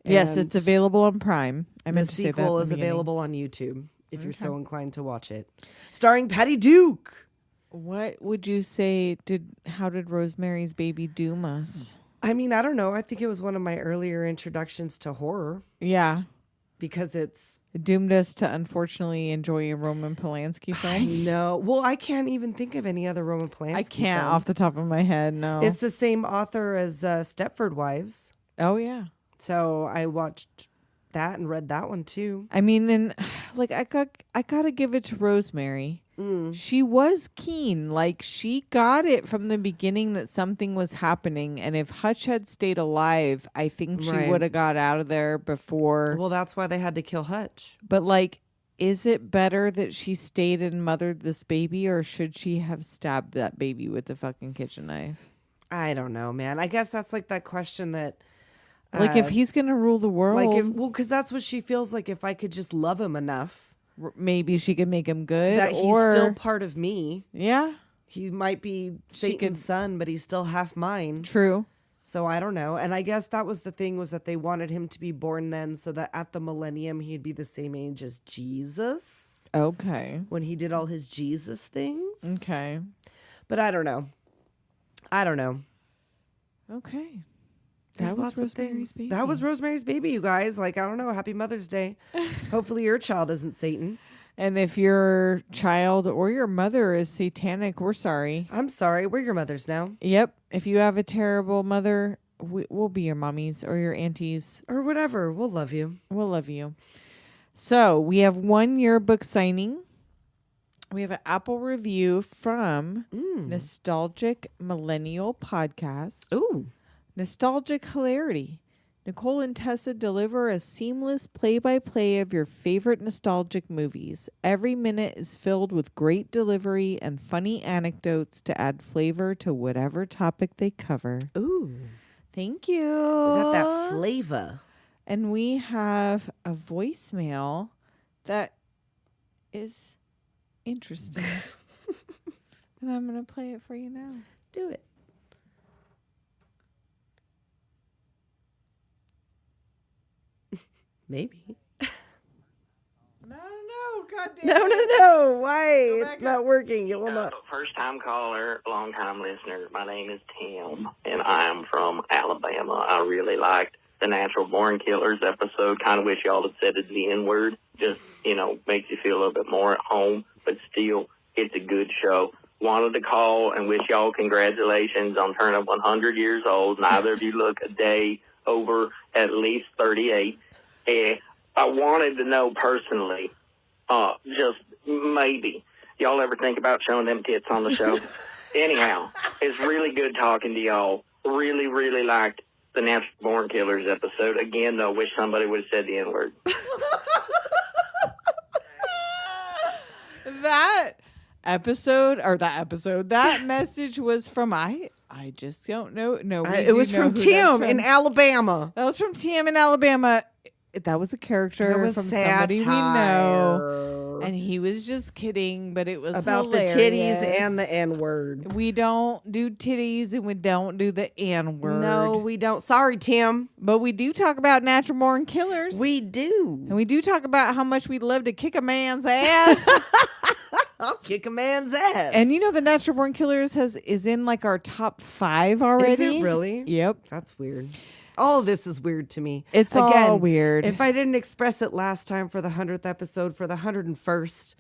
Yes, And it's available on Prime. I The meant to say that. sequel in is the beginning. available on YouTube if you're so inclined to watch it. Starring Patty Duke. What would you say how did Rosemary's Baby doom us? I mean, I don't know. I think it was one of my earlier introductions to horror Yeah. because it's It doomed us to unfortunately enjoy a Roman Polanski film. no. Well, I can't even think of any other Roman Polanski. I can't films. off the top of my head, no. It's the same author as Stepford Wives, oh yeah. so I watched that and read that one too. I mean, and like I gotta give it to Rosemary. She was keen. Like she got it from the beginning that something was happening, and if Hutch had stayed alive, I think she Right. would have got out of there before. Well, that's why they had to kill Hutch. But like, is it better that she stayed and mothered this baby, or should she have stabbed that baby with the fucking kitchen knife? I don't know, man. I guess that's like that question that, Like, if he's gonna rule the world, because that's what she feels like. If I could just love him enough, maybe she could make him good. That he's or, still part of me. Yeah. He might be Satan's son, but he's still half mine. True. So I don't know. And I guess that was the thing, was that they wanted him to be born then so that at the millennium he'd be the same age as Jesus. Okay. When he did all his Jesus things. Okay. But I don't know. Okay. There's That was lots of Rosemary's things. Baby. That was Rosemary's Baby, you guys. Like, I don't know. Happy Mother's Day. Hopefully your child isn't Satan. And if your child or your mother is satanic, we're sorry. I'm sorry. We're your mothers now. Yep. If you have a terrible mother, we'll be your mommies or your aunties. Or whatever. We'll love you. We'll love you. So we have one yearbook signing. We have an Apple review from Nostalgic Millennial Podcast. Ooh. Nostalgic hilarity. Nicole and Tessa deliver a seamless play-by-play of your favorite nostalgic movies. Every minute is filled with great delivery and funny anecdotes to add flavor to whatever topic they cover. Ooh. Thank you. We got that flavor. And we have a voicemail that is interesting. And I'm going to play it for you now. Do it. Maybe. No, God damn No. Why? Go back It's not working. It will not. First time caller, long time listener. My name is Tim, and I am from Alabama. I really liked the Natural Born Killers episode. Kind of wish y'all had said it the N-word. Just, makes you feel a little bit more at home, but still, it's a good show. Wanted to call and wish y'all congratulations on turning 100 years old. Neither of you look a day over at least 38. I wanted to know personally, just maybe, y'all ever think about showing them tits on the show? Anyhow, it's really good talking to y'all. Really, really liked the Natural Born Killers episode. Again, though, wish somebody would have said the N-word. That message was from I just don't know. No, It was from Tim in Alabama. That was from Tim in Alabama. That was a character It was from somebody we know. satire. And he was just kidding, but it was About hilarious. the titties and the N-word. We don't do titties and we don't do the N-word. No, we don't. Sorry, Tim. But we do talk about natural born killers. We do. And we do talk about how much we'd love to kick a man's ass. I'll kick a man's ass. And the Natural Born Killers is in like our top 5 already. Is it really? Yep. That's weird. All of this is weird to me. It's all weird. If I didn't express it last time for the 100th episode, for the 101st,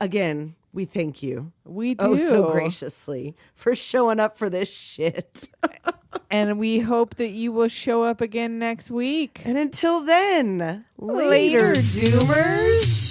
again, we thank you. We do. Oh, so graciously for showing up for this shit. And we hope that you will show up again next week. And until then, Later, Doomers.